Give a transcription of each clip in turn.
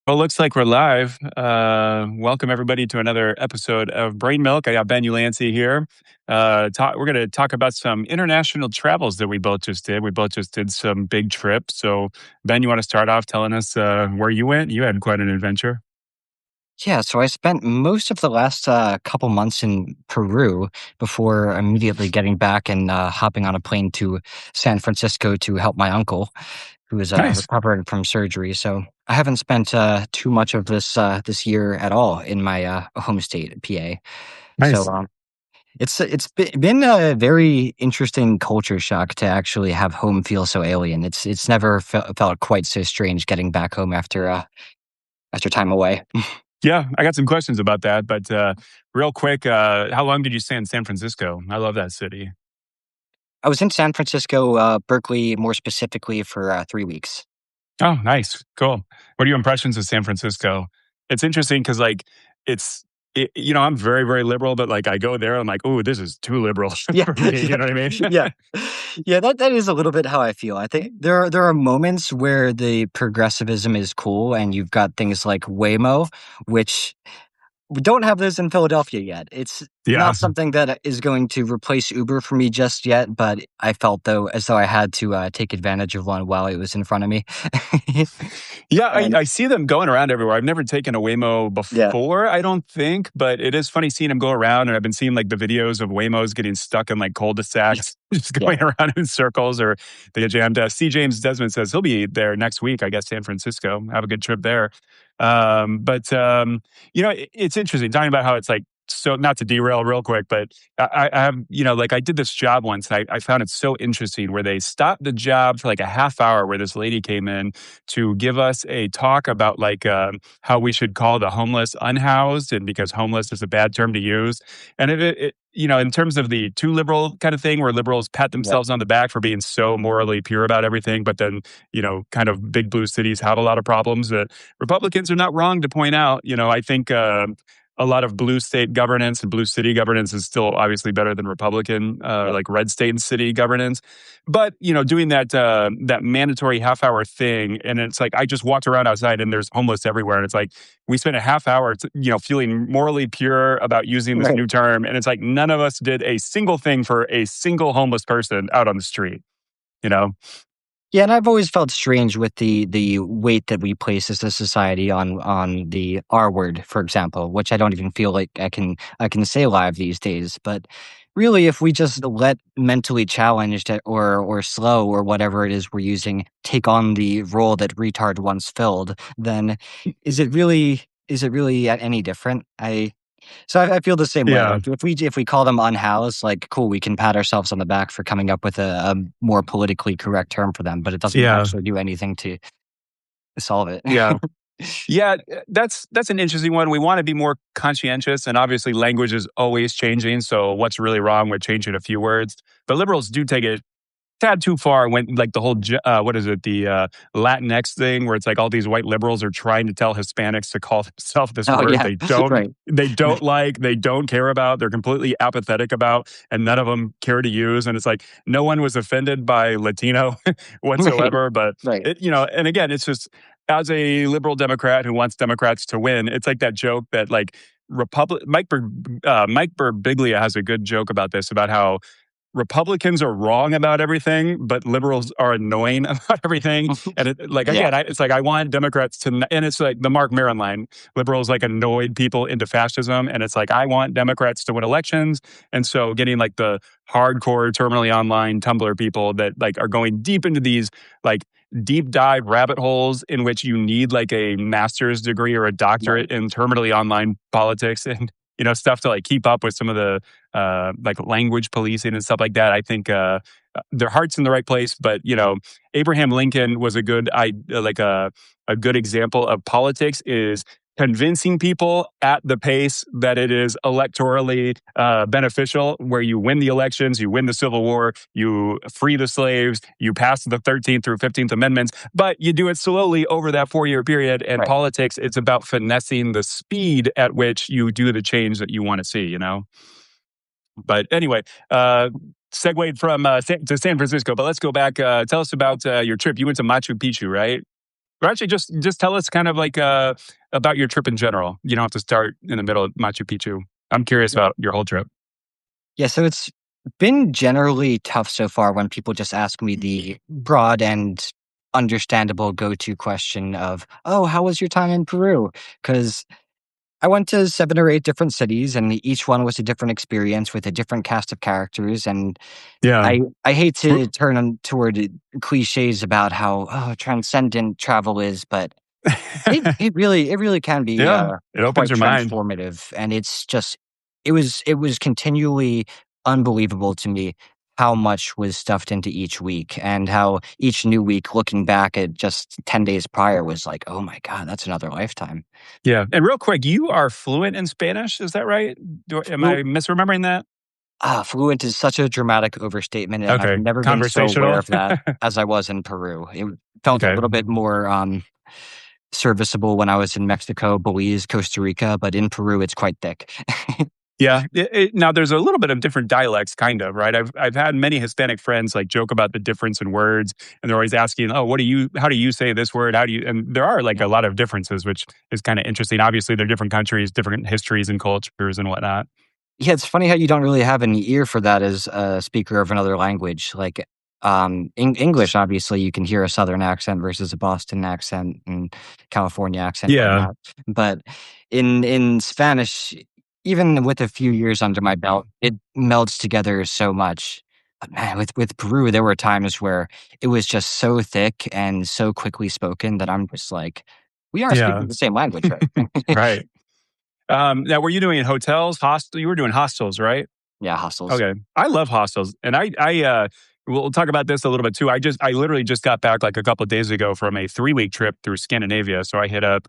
Well, looks like we're live. Welcome everybody to another episode of Brain Milk. I got Ben Ulansey here. We're going to talk about some international travels that we both just did. We both just did some big trips. So, Ben, you want to start off telling us where you went? You had quite an adventure. Yeah, so I spent most of the last couple months in Peru before immediately getting back and hopping on a plane to San Francisco to help my uncle, who is Nice, recovering from surgery. So I haven't spent too much of this year at all in my home state, PA. So nice. it's been a very interesting culture shock to actually have home feel so alien. It's never felt quite so strange getting back home after time away. Yeah, I got some questions about that. But real quick, how long did you stay in San Francisco? I love that city. I was in San Francisco, Berkeley, more specifically for 3 weeks. Oh, nice. Cool. What are your impressions of San Francisco? It's interesting because, I'm very, very liberal, but like I go there, I'm like, oh, this is too liberal Yeah, for me. yeah, You know what I mean? yeah, yeah. That is a little bit how I feel. I think there are moments where the progressivism is cool, and you've got things like Waymo, which we don't have those in Philadelphia yet. It's Yeah. not something that is going to replace Uber for me just yet, but I felt though as though I had to take advantage of one while it was in front of me. Yeah, And I see them going around everywhere. I've never taken a Waymo yeah, before, I don't think, but it is funny seeing them go around. And I've been seeing like the videos of Waymos getting stuck in like cul-de-sacs, just yeah, going around in circles or they get jammed. C. James Desmond says he'll be there next week, I guess, San Francisco. Have a good trip there. It's interesting talking about how it's like, so not to derail real quick, but I have, like I did this job once and I found it so interesting where they stopped the job for like a half hour where this lady came in to give us a talk about how we should call the homeless unhoused, and because homeless is a bad term to use, and in terms of the too liberal kind of thing, where liberals pat yeah, themselves on the back for being so morally pure about everything, but then kind of big blue cities have a lot of problems that Republicans are not wrong to point out. I think. A lot of blue state governance and blue city governance is still obviously better than Republican, yeah. like red state and city governance. But doing that mandatory half hour thing, and it's like I just walked around outside and there's homeless everywhere, and it's like we spent a half hour, feeling morally pure about using this Right. new term, and it's like none of us did a single thing for a single homeless person out on the street. You know? Yeah, and I've always felt strange with the weight that we place as a society on the R word, for example, which I don't even feel like I can say live these days. But really, if we just let mentally challenged or slow or whatever it is we're using take on the role that retard once filled, then is it really any different? I feel the same way. Yeah, Like if we call them unhoused, like cool, we can pat ourselves on the back for coming up with a more politically correct term for them, but it doesn't yeah, actually do anything to solve it. yeah. Yeah, that's an interesting one. We want to be more conscientious, and obviously, language is always changing. So, what's really wrong with changing a few words? But liberals do take it tad too far when like the whole what is it, the Latinx thing, where it's like all these white liberals are trying to tell Hispanics to call themselves this Oh word yeah, they don't right, they don't like, they don't care about, they're completely apathetic about, and none of them care to use. And it's like no one was offended by Latino right, whatsoever, but right. and again, it's just as a liberal Democrat who wants Democrats to win, it's like that joke that like Mike Birbiglia has a good joke about this, about how Republicans are wrong about everything, but liberals are annoying about everything. And like Yeah, again, it's like I want Democrats to, and it's like the Mark Maron line. Liberals like annoyed people into fascism, and it's like I want Democrats to win elections. And so, getting like the hardcore, terminally online Tumblr people that like are going deep into these like deep dive rabbit holes in which you need like a master's degree or a right. doctorate in terminally online politics and stuff to like keep up with some of the like language policing and stuff like that. I think their heart's in the right place, but Abraham Lincoln was a good, a good example of politics is convincing people at the pace that it is electorally beneficial, where you win the elections, you win the Civil War, you free the slaves, you pass the 13th through 15th Amendments, but you do it slowly over that 4 year period. And Right. politics, it's about finessing the speed at which you do the change that you want to see. But anyway, segued from to San Francisco, but let's go back. Tell us about your trip. You went to Machu Picchu, right? Or actually, just tell us kind of like about your trip in general. You don't have to start in the middle of Machu Picchu. I'm curious about your whole trip. Yeah, so it's been generally tough so far when people just ask me the broad and understandable go-to question of, "Oh, how was your time in Peru?" Because I went to 7 or 8 different cities, and each one was a different experience with a different cast of characters, and Yeah. I hate to turn on toward cliches about how, oh, transcendent travel is, but it really can be, Yeah, it opens quite your mind. transformative, and it's just it was continually unbelievable to me how much was stuffed into each week, and how each new week, looking back at just 10 days prior, was like, "Oh my god, that's another lifetime." Yeah, and real quick, you are fluent in Spanish, is that right? Am Flu I misremembering that? Fluent is such a dramatic overstatement, and I've Okay, never been so aware conversational. of that as I was in Peru. It felt a Okay. little bit more, serviceable when I was in Mexico, Belize, Costa Rica, but in Peru, it's quite thick. Yeah. Now, there's a little bit of different dialects, kind of, right? I've had many Hispanic friends like joke about the difference in words, and they're always asking, "Oh, how do you say this word? How do you?" And there are like Yeah. a lot of differences, which is kind of interesting. Obviously, they're different countries, different histories and cultures and whatnot. Yeah, it's funny how you don't really have an ear for that as a speaker of another language. Like, English, obviously, you can hear a Southern accent versus a Boston accent and California accent, Yeah. whatnot. But in Spanish, even with a few years under my belt, it melds together so much. But man, with Peru, there were times where it was just so thick and so quickly spoken that I'm just like, we are Yeah. speaking the same language, right? Right. Now, were you doing hotels, hostel? You were doing hostels, right? Yeah, hostels. Okay. I love hostels, and we'll talk about this a little bit too. I literally just got back like a couple of days ago from a 3-week trip through Scandinavia. So I hit up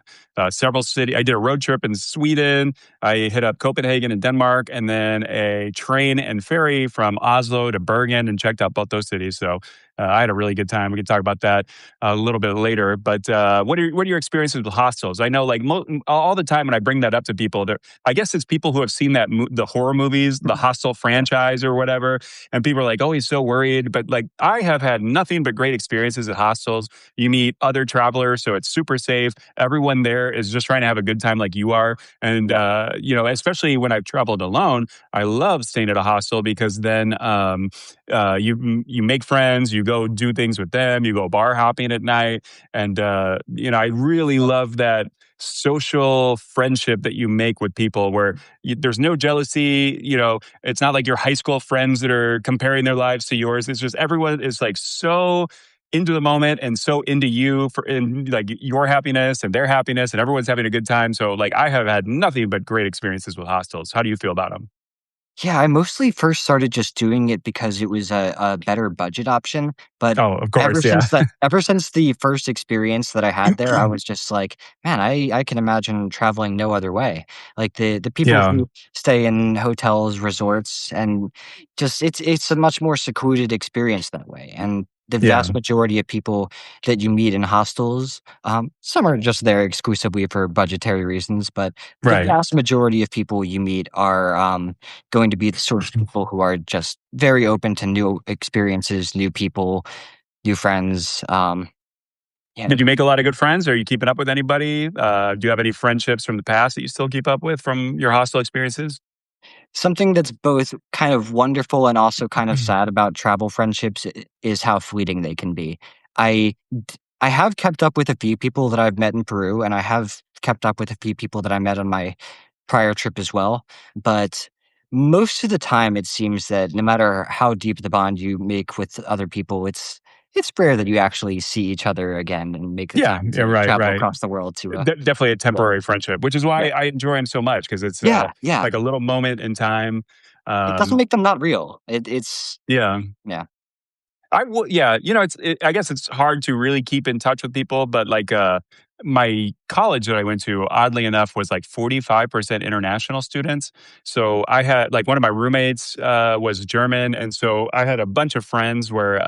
several cities. I did a road trip in Sweden. I hit up Copenhagen in Denmark, and then a train and ferry from Oslo to Bergen, and checked out both those cities. So I had a really good time. We can talk about that a little bit later. But what are your experiences with hostels? I know, like all the time when I bring that up to people, I guess it's people who have seen the horror movies, the Hostel franchise or whatever, and people are like, "Oh, he's so worried." But like, I have had nothing but great experiences at hostels. You meet other travelers, so it's super safe. Everyone there is just trying to have a good time, like you are. And Yeah. especially when I've traveled alone, I love staying at a hostel because then you make friends, you go do things with them, you go bar hopping at night, and I really love that social friendship that you make with people where there's no jealousy. It's not like your high school friends that are comparing their lives to yours. It's just everyone is like so into the moment and so into you for in like your happiness and their happiness, and everyone's having a good time. So like, I have had nothing but great experiences with hostels. How do you feel about them? Yeah, I mostly first started just doing it because it was a better budget option, but Oh, of course, yeah. ever since the first experience that I had there, I was just like, "Man, I can imagine traveling no other way." Like, the people Yeah, who stay in hotels, resorts, and just it's a much more secluded experience that way, and the yeah, vast majority of people that you meet in hostels, some are just there exclusively for budgetary reasons, but the right. vast majority of people you meet are, going to be the sort of people who are just very open to new experiences, new people, new friends. Yeah, Did you make a lot of good friends? Are you keeping up with anybody? Do you have any friendships from the past that you still keep up with from your hostel experiences? something that's both kind of wonderful and also kind of sad about travel friendships is how fleeting they can be. I have kept up with a few people that I've met in Peru, and I have kept up with a few people that I met on my prior trip as well. But most of the time, it seems that no matter how deep the bond you make with other people, it's rare that you actually see each other again and make the Yeah, time yeah, to right, travel right. across the world to Definitely a well, temporary friendship, which is yeah, why I enjoy them so much because it's yeah, yeah. like a little moment in time. It doesn't Um, make them not real. It's yeah, yeah, I will. Yeah, I guess it's hard to really keep in touch with people, but like my college that I went to, oddly enough, was like 45% international students. So I had like one of my roommates was German, and so I had a bunch of friends where,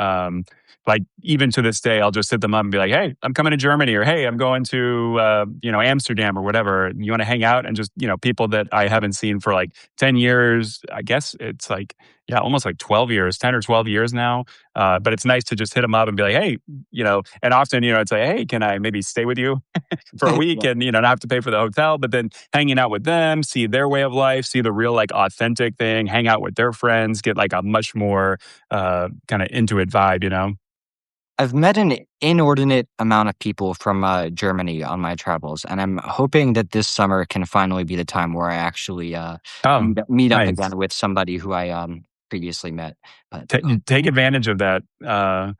like even to this day, I'll just hit them up and be like, "Hey, I'm coming to Germany," or "Hey, I'm going to Amsterdam or whatever. You want to hang out?" And just people that I haven't seen for like 10 years. I guess it's like yeah, almost like 12 years, 10 or 12 years now. But it's nice to just hit them up and be like, "Hey," and often it's like, "Hey, can I maybe stay with you for a week Yeah. and not have to pay for the hotel?" But then hanging out with them, see their way of life, see the real like authentic thing, hang out with their friends, get like a much more kind of into it vibe. I've met an inordinate amount of people from Germany on my travels, and I'm hoping that this summer can finally be the time where I actually Oh, meet up nice. again with somebody who I previously met. But Take advantage of that. yeah.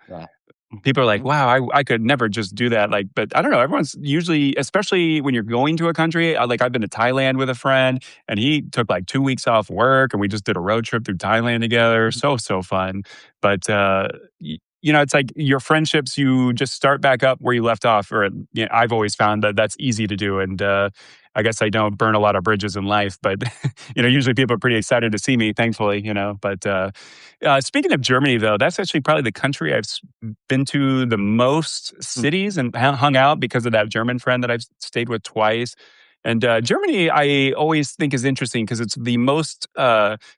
People are like, "Wow, I could never just do that." Like, but I don't know. Everyone's usually, especially when you're going to a country. Like, I've been to Thailand with a friend, and he took like 2 weeks off work, and we just did a road trip through Thailand together. So fun. But it's like your friendships. You just start back up where you left off. Or I've always found that that's easy to do, and I guess I don't burn a lot of bridges in life. But usually people are pretty excited to see me. Thankfully. But speaking of Germany, though, that's actually probably the country I've been to the most Mm, cities and hung out because of that German friend that I've stayed with twice. And Germany, I always think is interesting because it's the most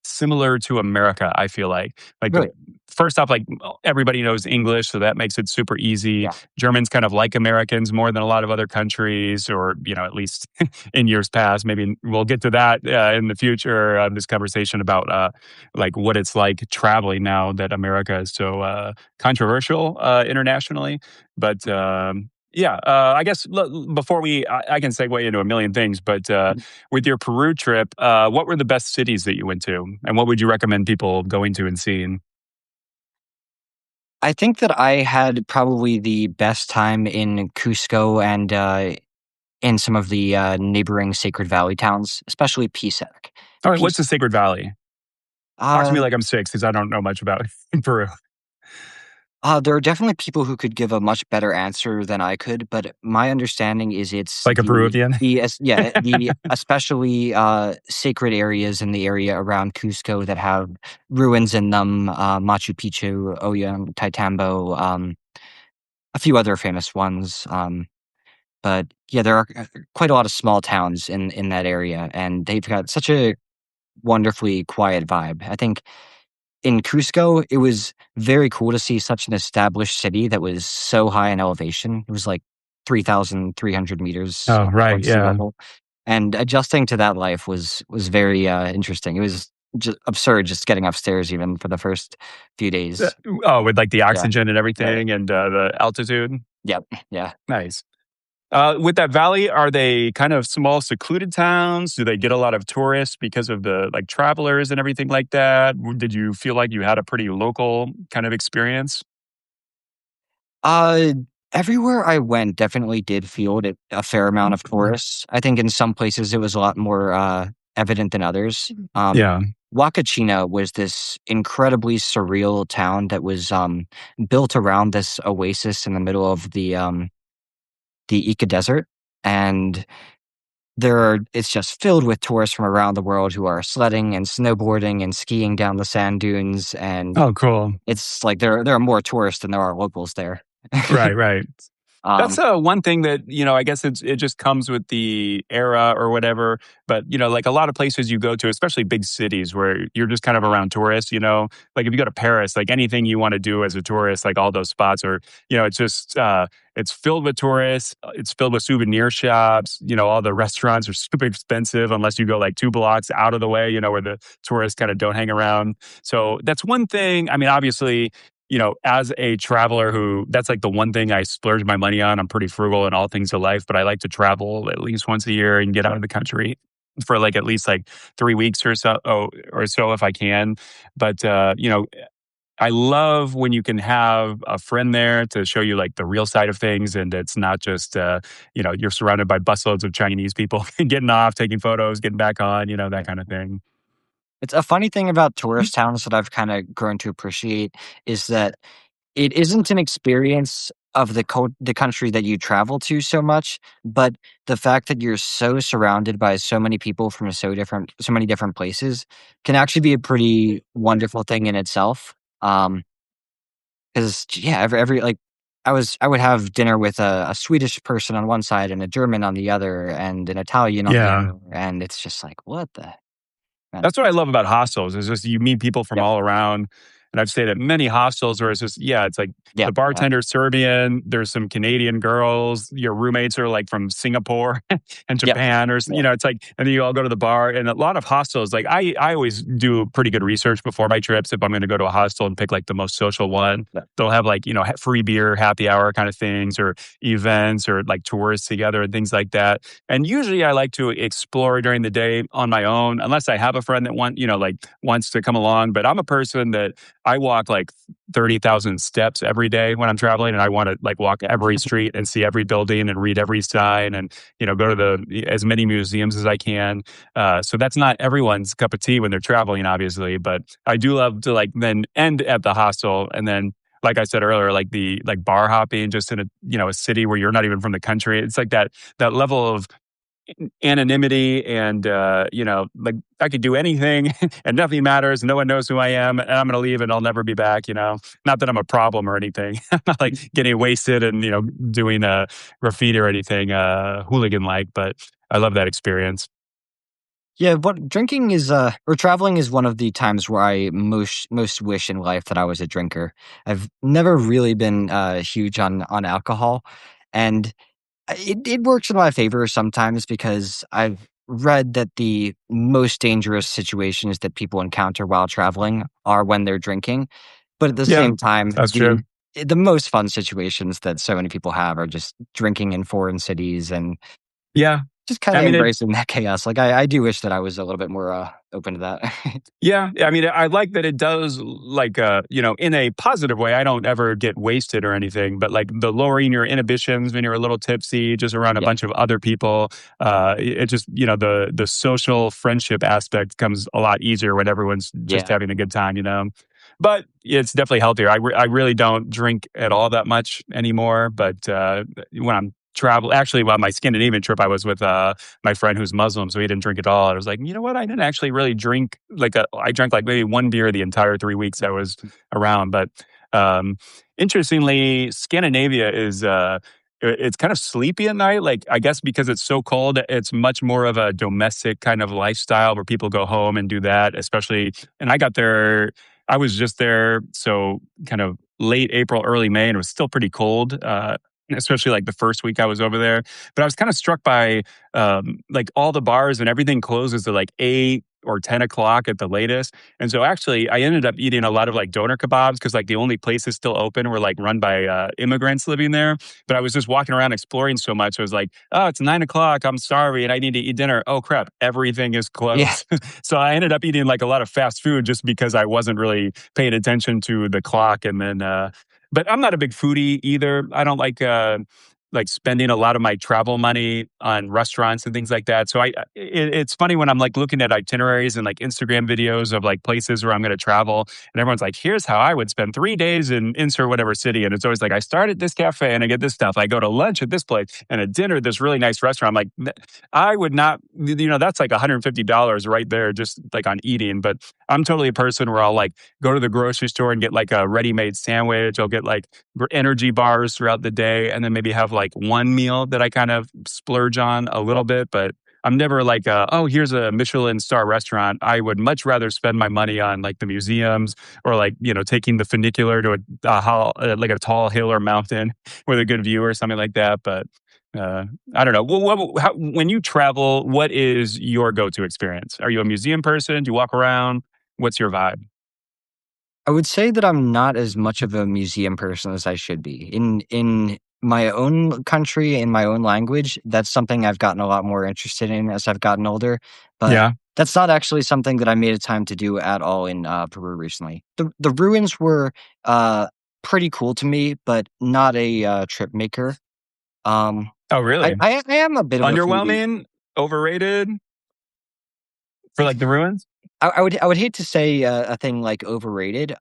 similar to America. I feel like really? first off, like everybody knows English, so that makes it super easy. Yeah. Germans kind of like Americans more than a lot of other countries, or at least in years past. Maybe we'll get to that in the future. This conversation about like what it's like traveling now that America is so controversial internationally. But yeah, I guess before I can segue into a million things, but with your Peru trip, what were the best cities that you went to, and what would you recommend people going to and seeing? I think that I had probably the best time in Cusco and in some of the neighboring Sacred Valley towns, especially Pisac. All right, what's Pisac. the Sacred Valley? Talk to me Uh, like I'm six because I don't know much about Peru. there are definitely people who could give a much better answer than I could, but my understanding is it's Like a Peruvian? the especially sacred areas in the area around Cusco that have ruins in them, Machu Picchu, Ollantaytambo, a few other famous ones. But yeah, there are quite a lot of small towns in that area, and they've got such a wonderfully quiet vibe. I think in Cusco, it was very cool to see such an established city that was so high in elevation. It was like 3,300 meters Oh, right, above sea yeah. level, and adjusting to that life was very interesting. It was just absurd just getting upstairs even for the first few Uh, days. oh, with like the Yeah. oxygen and Right. everything, and the altitude. Yep. Yeah. Nice. With that valley, are they kind of small, secluded towns? Do they get a lot of tourists because of the like travelers and everything like that? Did you feel like you had a pretty local kind of experience? Uh, Everywhere I went definitely did feel it a fair amount of tourists. I think in some places it was a lot more evident than others. Yeah. Huacachina was this incredibly surreal town that was built around this oasis in the middle of the Ica Desert, and it's just filled with tourists from around the world who are sledding and snowboarding and skiing down the sand dunes, and Oh, cool. it's like there are more tourists than there are locals there. Right, right. That's um, one thing that I guess it just comes with the era or whatever. But like a lot of places you go to, especially big cities where you're just kind of around tourists. Like if you go to Paris, like anything you want to do as a tourist, like all those spots are, it's just it's filled with tourists. It's filled with souvenir shops. All the restaurants are super expensive unless you go like 2 blocks out of the way. Where the tourists kind of don't hang around. So that's one thing. I mean, obviously as a traveler who that's like the one thing I splurge my money on. I'm pretty frugal in all things of life, but I like to travel at least once a year and get out of the country for like at least like 3 weeks or so, or so if I can. But I love when you can have a friend there to show you like the real side of things, and it's not just you're surrounded by busloads of Chinese people getting off, taking photos, getting back on, that kind of thing. it's a funny thing about tourist towns that I've kind of grown to appreciate is that it isn't an experience of the country that you travel to so much, but the fact that you're so surrounded by so many people from so many different places can actually be a pretty wonderful thing in itself. 'Cause yeah, every like, I would have dinner with a Swedish person on one side and a German on the other and an Italian on the Yeah. other, and it's just like, "What the" and That's what I love about hostels is just you meet people from Yep, all around. And I've stayed at many hostels where it's just, yeah, it's like the yep, yep, bartender's Serbian, there's some Canadian girls, your roommates are like from Singapore and yep, Japan, or, yep. it's like, and then you all go to the bar. And a lot of hostels, like I always do pretty good research before my trips. If I'm going to go to a hostel and pick like the most social one, Yep. they'll have like, free beer, happy hour kind of things, or events, or like tours together and things like that. And usually I like to explore during the day on my own, unless I have a friend that like wants to come along. But I'm a person that I walk like 30,000 steps every day when I'm traveling, and I want to like walk every street and see every building and read every sign, and go to as many museums as I can. So that's not everyone's cup of tea when they're traveling, obviously, but I do love to like then end at the hostel, and then like I said earlier, like the like bar hopping just in a city where you're not even from the country. It's like that level of anonymity, and like I could do anything and nothing matters. No one knows who I am, and I'm going to leave and I'll never be back. Not that I'm a problem or anything. I'm not like getting wasted and doing a graffiti or anything hooligan like, but I love that experience. Yeah, what drinking is, or traveling is one of the times where I most wish in life that I was a drinker. I've never really been, huge on alcohol, and it works in my favor sometimes because I've read that the most dangerous situations that people encounter while traveling are when they're drinking, but at the Yeah, same time, that's true. the most fun situations that so many people have are just drinking in foreign cities and Yeah. just I kinda mean, it embracing that chaos. Like, I do wish that I was a little bit more, open to that. Yeah, I mean, I like that it does like in a positive way. I don't ever get wasted or anything, but like the lowering your inhibitions when you're a little tipsy, just around a Yep. bunch of other people. It just the social friendship aspect comes a lot easier when everyone's just Yeah. having a good time. But it's definitely healthier. I really don't drink at all that much anymore. But when I'm travel, actually, on my Scandinavian trip, I was with my friend who's Muslim, so he didn't drink at all. I was like, you know what? I didn't actually really drink I drank like maybe one beer the entire 3 weeks I was around. But um, interestingly, Scandinavia is it's kind of sleepy at night. Like I guess because it's so cold, it's much more of a domestic kind of lifestyle where people go home and do that. Especially, and I got there. I was just there, so kind of late April, early May, and it was still pretty cold. Especially like the first week I was over there. But I was kind of struck by like all the bars and everything closes at like 8 or 10 o'clock at the latest. And so actually I ended up eating a lot of like doner kebabs because like the only places still open were like run by immigrants living there. But I was just walking around exploring so much. I was like, oh, it's 9 o'clock. I'm starving and I need to eat dinner. Oh crap, everything is Yeah. closed. So I ended up eating like a lot of fast food just because I wasn't really paying attention to the clock. And then but I'm not a big foodie either. I don't like spending a lot of my travel money on restaurants and things like that. So it's funny when I'm like looking at itineraries and like Instagram videos of like places where I'm going to travel, and everyone's like, "Here's how I would spend 3 days in insert whatever city," and it's always like, "I start at this cafe and I get this stuff. I go to lunch at this place and at dinner at this really nice restaurant." I'm like, I would not, that's like $150 right there just like on eating. But I'm totally a person where I'll like go to the grocery store and get like a ready-made sandwich. I'll get like energy bars throughout the day, and then maybe have like one meal that I kind of splurge on a little bit. But I'm never like, oh, here's a Michelin star restaurant. I would much rather spend my money on like the museums, or like taking the funicular to like a tall hill or mountain with a good view or something like that. But I don't know. When you travel, what is your go-to experience? Are you a museum person? Do you walk around? What's your vibe? I would say that I'm not as much of a museum person as I should be. In my own country, in my own language, that's something I've gotten a lot more interested in as I've gotten older, but Yeah. that's not actually something that I made a time to do at all in, Peru recently. The ruins were, uh, pretty cool to me, but not a, trip maker. Um, Oh, really? I am a bit of a foodie. Underwhelming? Overrated? For like the ruins? I would hate to say a thing like overrated.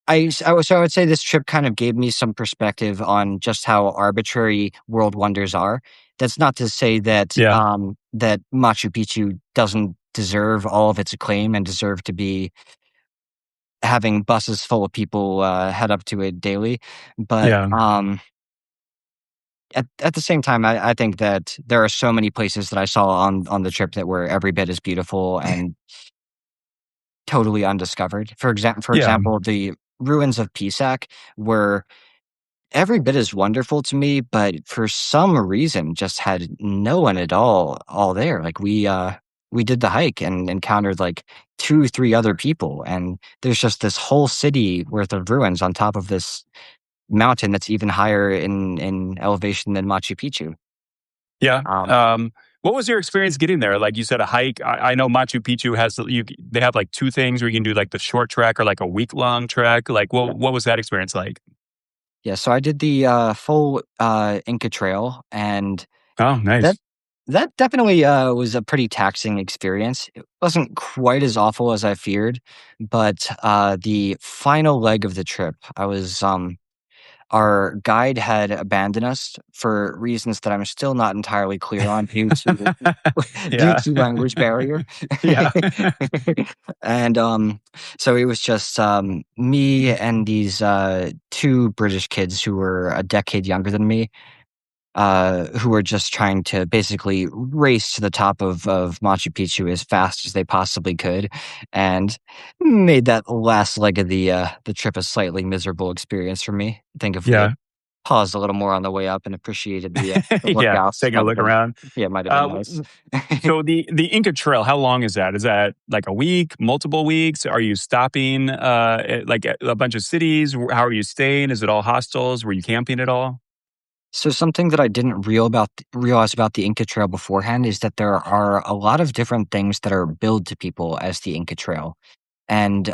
So I would say this trip kind of gave me some perspective on just how arbitrary world wonders are. That's not to say that Yeah, that Machu Picchu doesn't deserve all of its acclaim and deserve to be having buses full of people head up to it daily, but yeah, at the same time, I think that there are so many places that I saw on the trip that were every bit as beautiful and totally undiscovered. For yeah, example, the ruins of Pisac were every bit as wonderful to me, but for some reason just had no one at all there. Like we did the hike and encountered like 2, 3 other people, and there's just this whole city worth of ruins on top of this mountain that's even higher in elevation than Machu Picchu. yeah. Um, What was your experience getting there? Like you said, a hike. I know Machu Picchu has they have like two things where you can do like the short trek or like a week long trek. Like what was that experience like? yeah, so I did the full Inca Trail, and Oh, that nice. that definitely was a pretty taxing experience. It wasn't quite as awful as I feared, but the final leg of the trip, I was our guide had abandoned us for reasons that I'm still not entirely clear on due to due Yeah, to language barrier. yeah. And so it was just me and these 2 British kids who were a decade younger than me, who were just trying to basically race to the top of Machu Picchu as fast as they possibly could, and made that last leg of the trip a slightly miserable experience for me. I think if we had Yeah. paused a little more on the way up and appreciated the Yeah, lookouts, taking a look around. might have been Uh, nice. so the Inca Trail, how long is that? Is that like a week, multiple weeks? Are you stopping at a bunch of cities? How are you staying? Is it all hostels? Were you camping at all? So something that I didn't realize about the Inca Trail beforehand is that there are a lot of different things that are billed to people as the Inca Trail. And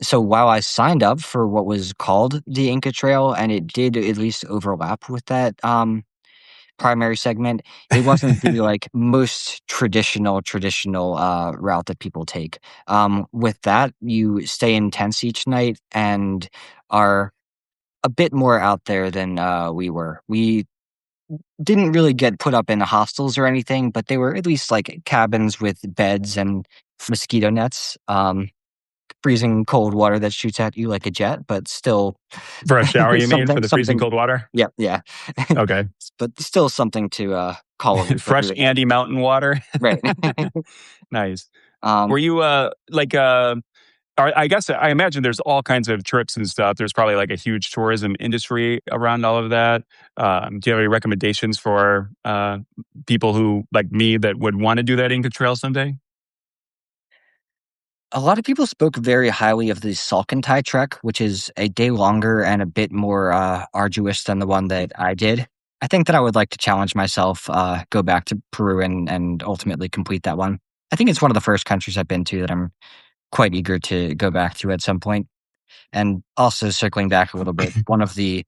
so while I signed up for what was called the Inca Trail, and it did at least overlap with that primary segment, it wasn't the like most traditional route that people take. With that, you stay in tents each night and are a bit more out there than we were. We didn't really get put up in hostels or anything, but they were at least like cabins with beds and mosquito nets. Freezing cold water that shoots at you like a jet, but still For a shower, you mean, for something the freezing something cold water? yeah, yeah. Okay. But still something to, call a roof over Fresh your head. Andy Mountain water. Right. Nice. Were Um, you I guess I imagine there's all kinds of trips and stuff. There's probably like a huge tourism industry around all of that. Do you have any recommendations for people who, like me, that would want to do that Inca Trail someday? a lot of people spoke very highly of the Salcantay trek, which is a day longer and a bit more, arduous than the one that I did. I think that I would like to challenge myself, go back to Peru and ultimately complete that one. I think it's one of the first countries I've been to that I'm quite eager to go back to at some point. And also circling back a little bit, one of the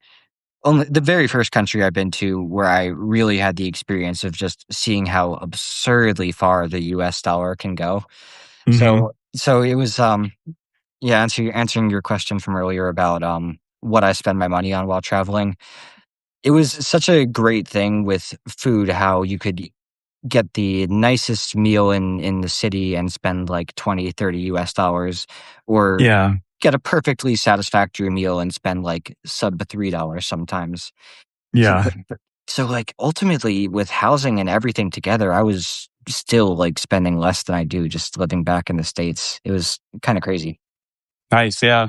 very first country I've been to where I really had the experience of just seeing how absurdly far the US dollar can go. Hmm. So it was, yeah, answering your question from earlier about, what I spend my money on while traveling. It was such a great thing with food, how you could get the nicest meal in the city and spend like 20, 30 US dollars, or Yeah, get a perfectly satisfactory meal and spend like sub $3 sometimes. So, yeah. like, ultimately, with housing and everything together, I was still, like, spending less than I do just living back in the States. It was kinda crazy. Nice, yeah.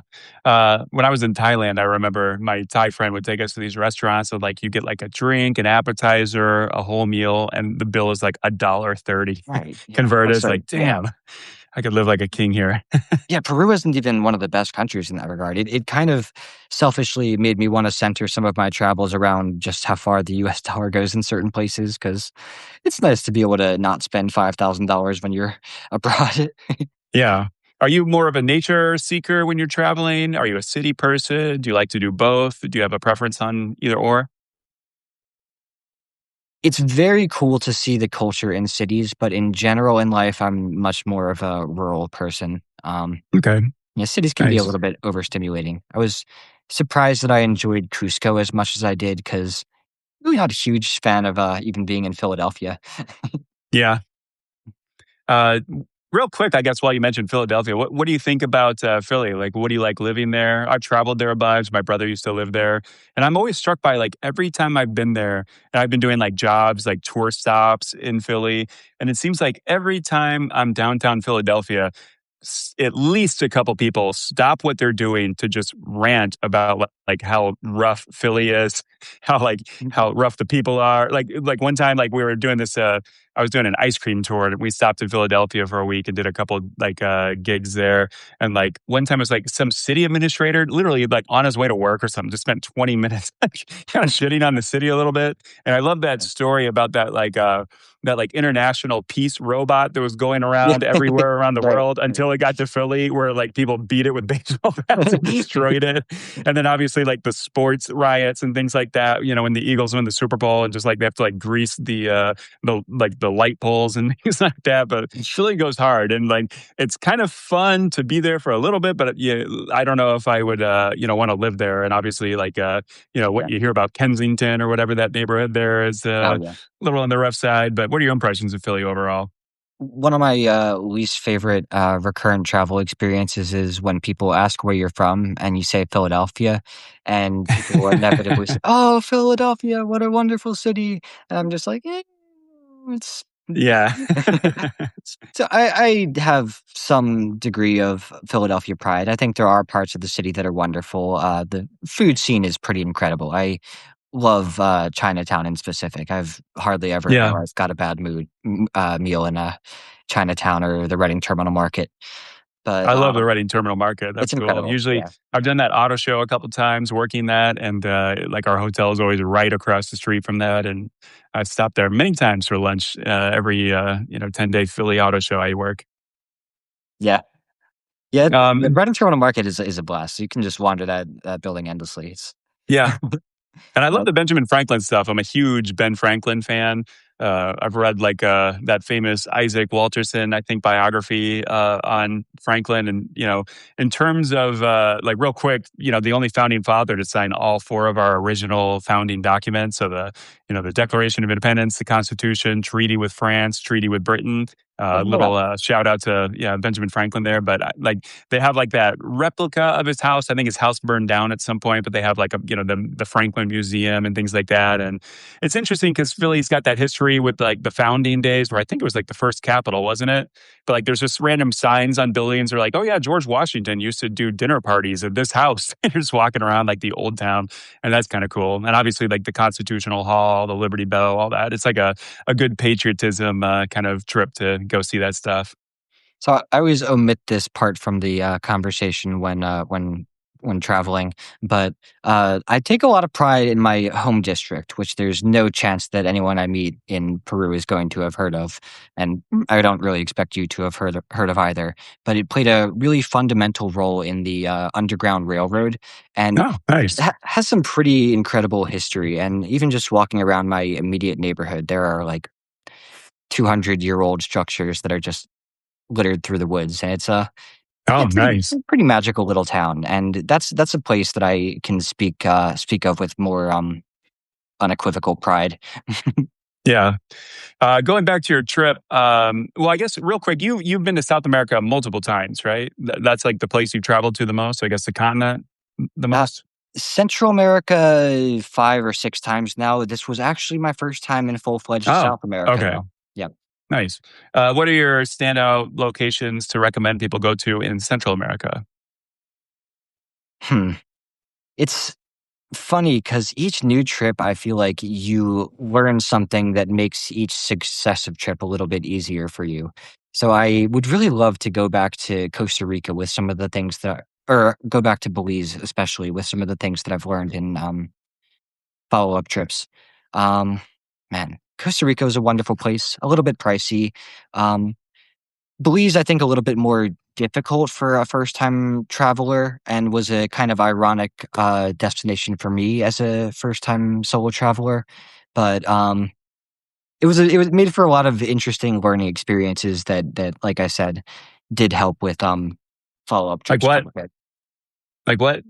When I was in Thailand, I remember my Thai friend would take us to these restaurants, and like you get like a drink, an appetizer, a whole meal, and the bill is like $1.30 Right, yeah, converted. It's absurd, like, yeah. damn, I could live like a king here. Yeah, Peru isn't even one of the best countries in that regard. It kind of selfishly made me wanna center some of my travels around just how far the US dollar goes in certain places, because it's nice to be able to not spend $5,000 when you're abroad. Yeah. Are you more of a nature seeker when you're traveling? Are you a city person? Do you like to do both? Do you have a preference on either or? It's very cool to see the culture in cities, but in general in life, I'm much more of a rural person. Okay. Yeah, cities can be a Nice. little bit overstimulating. I was surprised that I enjoyed Cusco as much as I did because really not a huge fan of even being in Philadelphia. Yeah. Uh, Real quick, I guess while you mentioned Philadelphia, what do you think about Philly? Like, what do you like living there? I've traveled there a bunch. My brother used to live there, and I'm always struck by like every time I've been there, and I've been doing like jobs, like tour stops in Philly, and it seems like every time I'm downtown Philadelphia, at least a couple people stop what they're doing to just rant about like how rough Philly is, how like how rough the people are. Like one time, like we were doing this. I was doing an ice cream tour, and we stopped in Philadelphia for a week and did a couple like gigs there. And like one time, it was like some city administrator, literally like on his way to work or something, just spent 20 minutes like, kind of shitting on the city a little bit. And I love that story about that like international peace robot that was going Yeah, around everywhere around the right. world until it got to Philly, where like people beat it with baseball bats and destroyed it. And then obviously like the sports riots and things like that. You know, when the Eagles win the Super Bowl and just like they have to like grease the like the light poles and things like that. But Philly goes hard, and like it's kind of fun to be there for a little bit. But yeah, I don't know if I would want to live there. And obviously like what Yeah. you hear about Kensington or whatever that neighborhood there is. Oh yeah. Little on the rough side, but what are your impressions of Philly overall? One of my least favorite recurrent travel experiences is when people ask where you're from and you say Philadelphia, and people will inevitably say, "Oh, Philadelphia, what a wonderful city." And I'm just like, it's. Yeah. So I have some degree of Philadelphia pride. I think there are parts of the city that are wonderful. The food scene is pretty incredible. I love Chinatown in specific. I've hardly ever Yeah. otherwise got a bad meal in Chinatown or the Reading Terminal Market. But I love the Reading Terminal Market. it's That's cool. incredible. Usually, Yeah, I've done that auto show a couple times, working that, and like our hotel is always right across the street from that, and I've stopped there many times for lunch. Every 10-day Philly auto show I work. yeah, yeah. The Um, Reading Terminal Market is a blast. You can just wander that building endlessly. It's yeah, and I love uh, the Benjamin Franklin stuff. I'm a huge Ben Franklin fan. I've read like that famous Isaac Walterson, I think, biography on Franklin. And, in terms of like real quick, the only founding father to sign all four of our original founding documents. So the Declaration of Independence, the Constitution, treaty with France, treaty with Britain. wow. Little shout out to Benjamin Franklin there, but like they have like that replica of his house. I think his house burned down at some point, but they have like the Franklin Museum and things like that. And it's interesting because Philly's got that history with like the founding days, where I think it was like the first capital, wasn't it? But like there's just random signs on buildings that are like, oh yeah, George Washington used to do dinner parties at this house. You're just walking around like the old town, and that's kind of cool. And obviously like the Constitutional Hall, the Liberty Bell, all that. It's like a good patriotism kind of trip to go see that stuff. So I always omit this part from the conversation when traveling, but I take a lot of pride in my home district, which there's no chance that anyone I meet in Peru is going to have heard of, and I don't really expect you to have heard of either. But it played a really fundamental role in the Underground Railroad, and Oh, nice. has some pretty incredible history. And even just walking around my immediate neighborhood, there are like 200-year-old structures that are just littered through the woods, and it's Oh, pretty nice. pretty magical little town, and that's a place that I can speak of with more unequivocal pride. Yeah. Going back to your trip, well, I guess real quick, you've been to South America multiple times, right? That's like the place you've traveled to the most. So I guess the continent the Uh, most. Central America 5 or 6 times now. This was actually my first time in full-fledged Oh, South America, okay, though. Yep. nice. What are your standout locations to recommend people go to in Central America? Hmm. It's funny because each new trip, I feel like you learn something that makes each successive trip a little bit easier for you. So I would really love to go back to Costa Rica with some of the things that, or go back to Belize, especially with some of the things that I've learned in follow up trips. Um, Man, Costa Rica is a wonderful place, a little bit pricey. Um, Belize, I think, a little bit more difficult for a first time traveler and was a kind of ironic destination for me as a first time solo traveler. But it was made for a lot of interesting learning experiences that like I said, did help with follow-up Like trips what? come with it. Like what?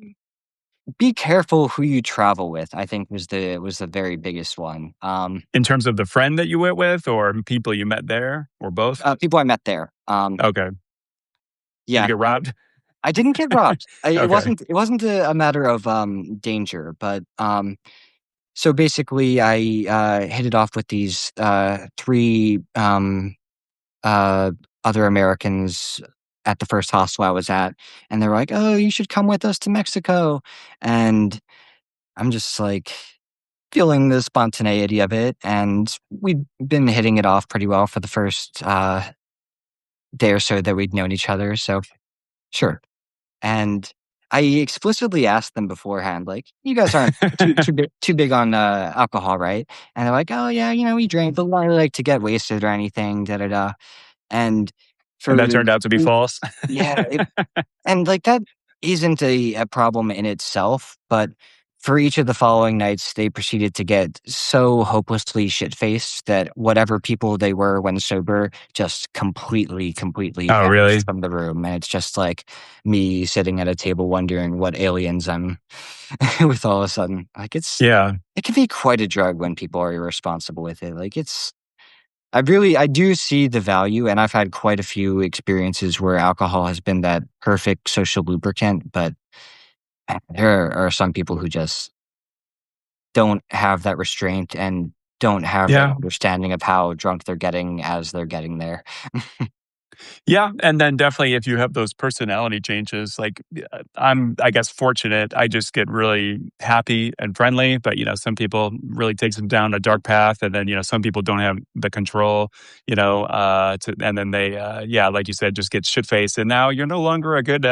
Be careful who you travel with, I think was the very biggest one. In terms of the friend that you went with, or people you met there, or both? People I met there. Okay. Did you Yeah, get robbed? I didn't get robbed. It Okay. wasn't a matter of, danger, but, so basically I, hit it off with these, 3, uh, other Americans at the first hostel I was at, and they were like, "Oh, you should come with us to Mexico." And I'm just like feeling the spontaneity of it, and we'd been hitting it off pretty well for the first, day or so that we'd known each other, so sure. And I explicitly asked them beforehand, like, "You guys aren't too big on, alcohol, right?" And they're like, "Oh, yeah, we drink, but we don't really like to get wasted or anything, da da da." And And for that turned out to be false. yeah, and, like, that isn't a problem in itself, but for each of the following nights, they proceeded to get so hopelessly shit-faced that whatever people they were when sober just completely Oh, vanished really? from the room, and it's just, like, me sitting at a table wondering what aliens I'm with all of a sudden. Like, Yeah. it can be quite a drug when people are irresponsible with it. Like, I do see the value, and I've had quite a few experiences where alcohol has been that perfect social lubricant, but there are some people who just don't have that restraint and don't have that Yeah. understanding of how drunk they're getting as they're getting there. Yeah, and then definitely if you have those personality changes, like I'm, I guess, fortunate. I just get really happy and friendly, but some people really takes them down a dark path, and then some people don't have the control, and then they, yeah, like you said, just get shit faced, and now you're no longer a good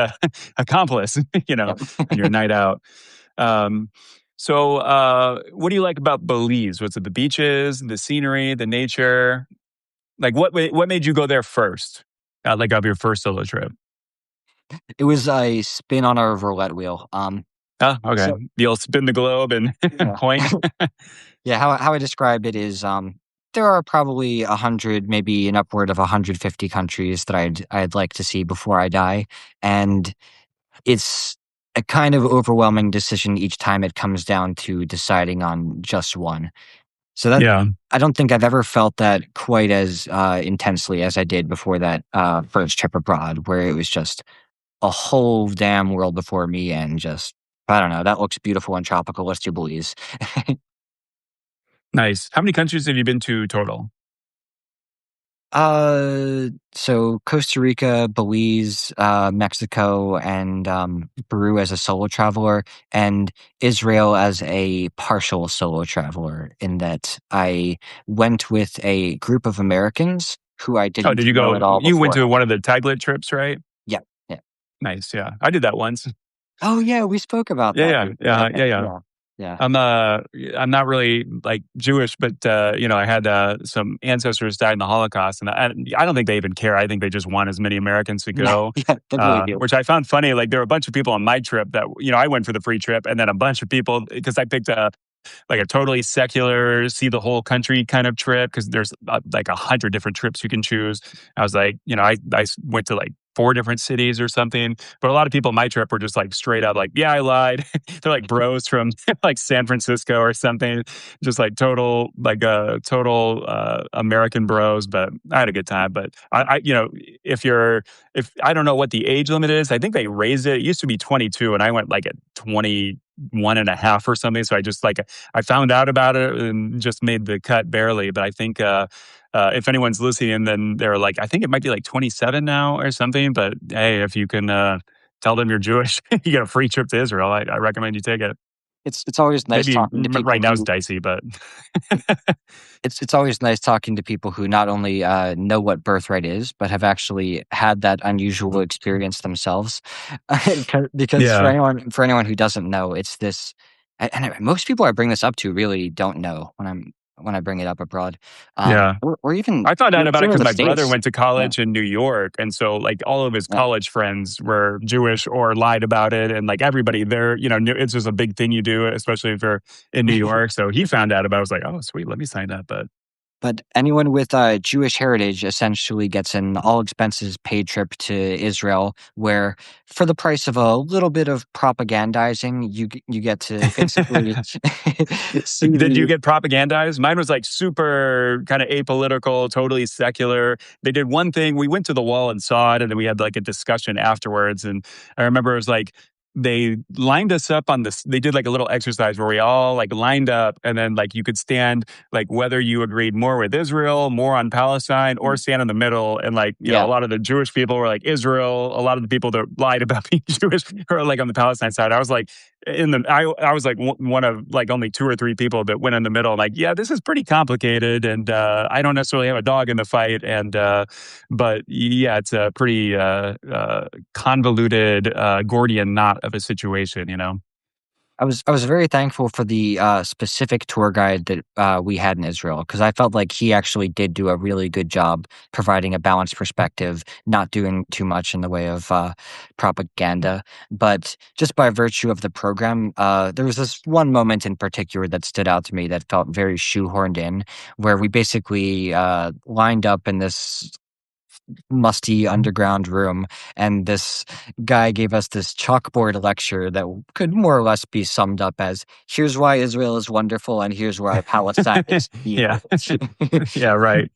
accomplice, Yep. on your night out. Um, so, what do you like about Belize? Was it the beaches, the scenery, the nature? Like, what made you go there first? Like, of your first solo trip? It was a spin on a roulette wheel. Oh, okay. So You'll spin the globe and yeah. point? Yeah, how I describe it is, there are probably 100, maybe an upward of 150 countries that I'd like to see before I die, and it's a kind of overwhelming decision each time it comes down to deciding on just one. So that Yeah. I don't think I've ever felt that quite as, intensely as I did before that, first trip abroad, where it was just a whole damn world before me and just, I don't know, that looks beautiful and tropical, let's do Belize. Nice. How many countries have you been to total? So Costa Rica, Belize, Mexico, and Peru as a solo traveler, and Israel as a partial solo traveler. In that I went with a group of Americans who I Oh, didn't did you know go at all you went to beforehand. one of the Tiglet trips, right? Yeah, yeah. Nice, yeah. I did that once. Oh yeah, we spoke about Yeah, that yeah. briefly. Yeah, Okay, yeah, yeah. yeah, yeah. I'm not really like Jewish, but I had some ancestors died in the Holocaust, and I don't think they even care. I think they just want as many Americans to Yeah, go, yeah, they really do. which I found funny. Like there were a bunch of people on my trip that I went for the free trip, and then a bunch of people because I picked like a totally secular, see the whole country kind of trip because there's like 100 different trips you can choose. I was like, I went to like 4 different cities or something, but a lot of people on my trip were just like straight up like, yeah, I lied. They're like bros from like San Francisco or something, just like total American bros. But I had a good time. But if you're if I don't know what the age limit is, I think they raised it. It used to be 22, and I went like at 21 and a half or something. So I just like I found out about it and just made the cut barely. But I think if anyone's listening, then they're like, I think it might be like 27 now or something. But hey, if you can tell them you're Jewish, you get a free trip to Israel. I recommend you take it. It's always nice Maybe talking to right people now it's who dicey, but it's always nice talking to people who not only, know what birthright is, but have actually had that unusual experience themselves. Because yeah, for anyone who doesn't know, it's this most people I bring this up to really don't know when I bring it up abroad, yeah. or even I found out about it here in because the my brother States. went to Yeah, college in New York, and so like all of his yeah. college friends were Jewish or lied about it, and like everybody there, it's just a big thing you do, especially if you're in New York. So he found out about it. I was like, oh, sweet, let me sign up. But But anyone with Jewish heritage essentially gets an all expenses paid trip to Israel, where for the price of a little bit of propagandizing, you get to basically see Did you the get propagandized? Mine was like super kind of apolitical, totally secular. They did one thing. We went to the wall and saw it, and then we had like a discussion afterwards. And I remember it was like they lined us up on this. They did like a little exercise where we all like lined up, and then like you could stand like whether you agreed more with Israel, more on Palestine, or stand in the middle. And like, you know, a yeah. lot of the Jewish people were like Israel. A lot of the people that lied about being Jewish were like on the Palestine side. I was like, I was like one of like only two or three people that went in the middle. Like, yeah, this is pretty complicated, and I don't necessarily have a dog in the fight, and but yeah, it's a pretty convoluted Gordian knot of a situation, you know. I was very thankful for the specific tour guide that we had in Israel because I felt like he actually did do a really good job providing a balanced perspective, not doing too much in the way of propaganda. But just by virtue of the program, there was this one moment in particular that stood out to me that felt very shoehorned in, where we basically lined up in this musty underground room, and this guy gave us this chalkboard lecture that could more or less be summed up as, here's why Israel is wonderful and here's why Palestine is Yeah. evil. Yeah, right.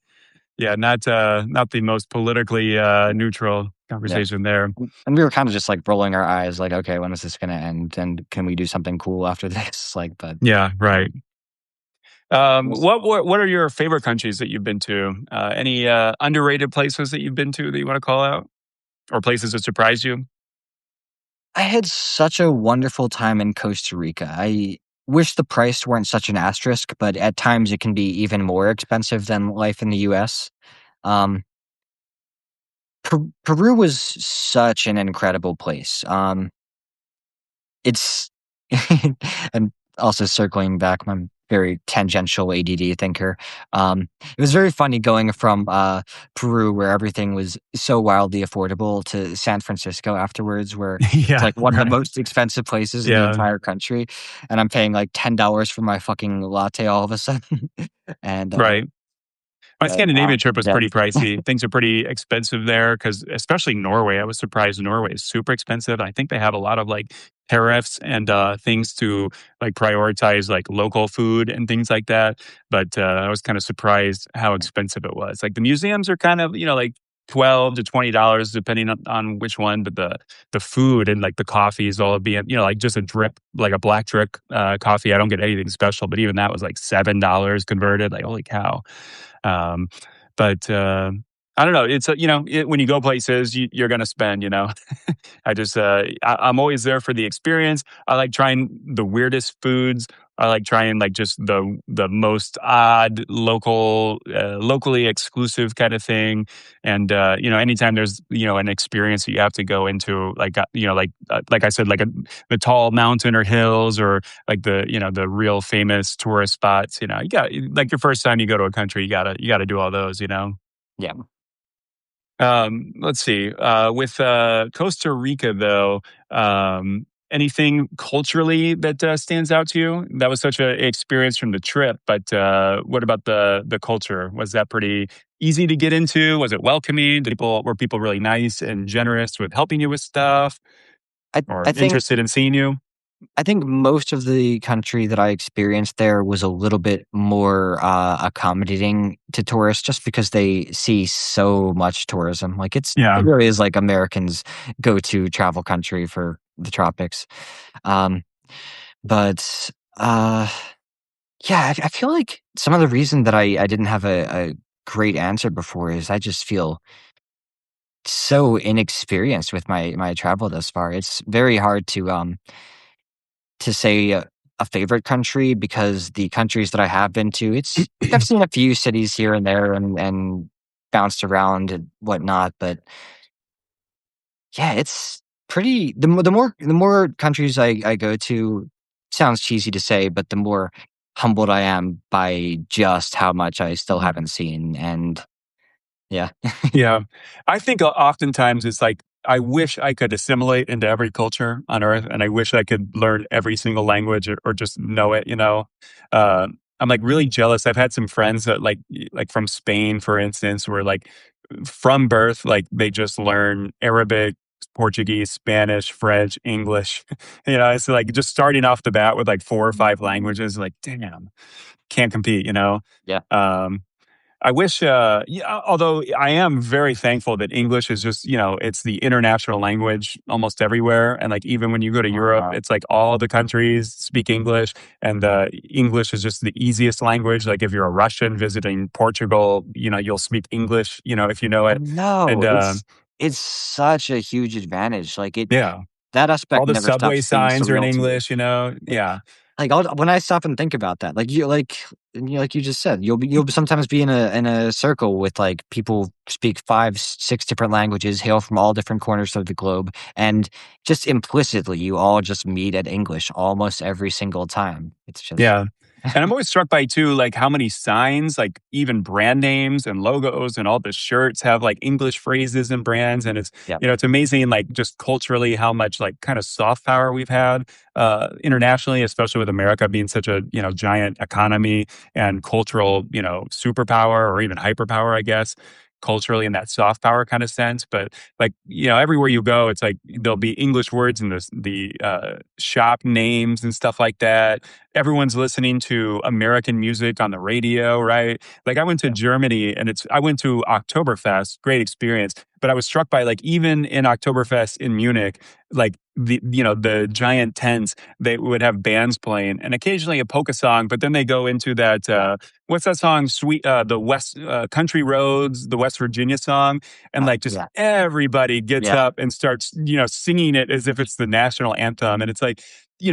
Yeah, not the most politically neutral Yeah. conversation there. And we were kind of just like rolling our eyes like, okay, when is this going to end, and can we do something cool after this? Like, but Yeah, right. it was- What are your favorite countries that you've been to? Any underrated places that you've been to that you want to call out, or places that surprised you? I had such a wonderful time in Costa Rica. I wish the price weren't such an asterisk, but at times it can be even more expensive than life in the US. Um, Peru was such an incredible place. It's and also circling back, I'm very tangential ADD thinker. It was very funny going from Peru, where everything was so wildly affordable, to San Francisco afterwards, where it's Yeah, like one of the right. most expensive places in the Yeah, entire country, and I'm paying like $10 for my fucking latte all of a sudden. And right. My Scandinavia trip was yeah, pretty pricey. Things are pretty expensive there because, especially Norway, I was surprised Norway is super expensive. I think they have a lot of like tariffs and things to like prioritize like local food and things like that. But I was kind of surprised how expensive it was. Like the museums are kind of, you know, like $12 to $20 depending on which one, but the food and like the coffee is all being, you know, like just a drip, like a black drip coffee. I don't get anything special, but even that was like $7 converted. Like holy cow. Um, but I don't know. It's you know, when you go places, you're going to spend. You know, I'm always there for the experience. I like trying the weirdest foods. I like trying like just the most odd locally exclusive kind of thing. And you know, anytime there's you know an experience that you have to go into, like you know, like I said, like the tall mountain or hills, or like the you know the real famous tourist spots. You know, you got like your first time you go to a country, you gotta do all those. You know. yeah. Let's see. With Costa Rica, though, anything culturally that stands out to you? That was such an experience from the trip. But what about the culture? Was that pretty easy to get into? Was it welcoming? Were people really nice and generous with helping you with stuff, I or I think interested in seeing you? I think most of the country that I experienced there was a little bit more accommodating to tourists, just because they see so much tourism. Like it Yeah, really is like Americans' go-to travel country for the tropics. Um, but yeah, I feel like some of the reason that I didn't have a great answer before is I just feel so inexperienced with my travel thus far. It's very hard to say a favorite country, because the countries that I have been to, it's I've seen a few cities here and there, and bounced around and whatnot, but yeah, it's pretty the more countries I go to, sounds cheesy to say, but the more humbled I am by just how much I still haven't seen, and yeah. yeah. I think oftentimes it's like I wish I could assimilate into every culture on Earth, and I wish I could learn every single language or just know it. You know, uh, I'm like really jealous. I've had some friends that like from Spain, for instance, where like from birth, like they just learn Arabic, Portuguese, Spanish, French, English. It's like just starting off the bat with like four or five languages, like, damn, can't compete, you know? Yeah. Um, I wish, yeah, although I am very thankful that English is just, it's the international language almost everywhere. And like, even when you go to Europe, it's like all the countries speak English, and English is just the easiest language. Like, if you're a Russian visiting Portugal, you'll speak English, if you know I it. know, And it's such a huge advantage, like, yeah, that all aspect the never subway stops being signs are in surreal to me. English, Yeah. Like, I'll when I stop and think about that, like you just said, you'll sometimes be in a circle with, like, people speak 5, 6 different languages, hail from all different corners of the globe, and just implicitly, you all just meet at English almost every single time. It's just Yeah. And I'm always struck by too, like how many signs, like even brand names and logos and all the shirts have like English phrases and brands. And yeah, it's amazing, like just culturally, how much like kind of soft power we've had internationally, especially with America being such a, giant economy and cultural, superpower or even hyperpower, I guess, culturally in that soft power kind of sense. But like, everywhere you go, it's like there'll be English words in the shop names and stuff like that. Everyone's listening to American music on the radio, right? Like, I went to yeah, Germany, and I went to Oktoberfest, great experience. But I was struck by, like, even in Oktoberfest in Munich, like the giant tents, they would have bands playing and occasionally a polka song, but then they go into that, yeah, what's that song? Sweet, the West, Country Roads, the West Virginia song. And like just yeah, everybody gets yeah, up and starts, singing it as if it's the national anthem. And it's like,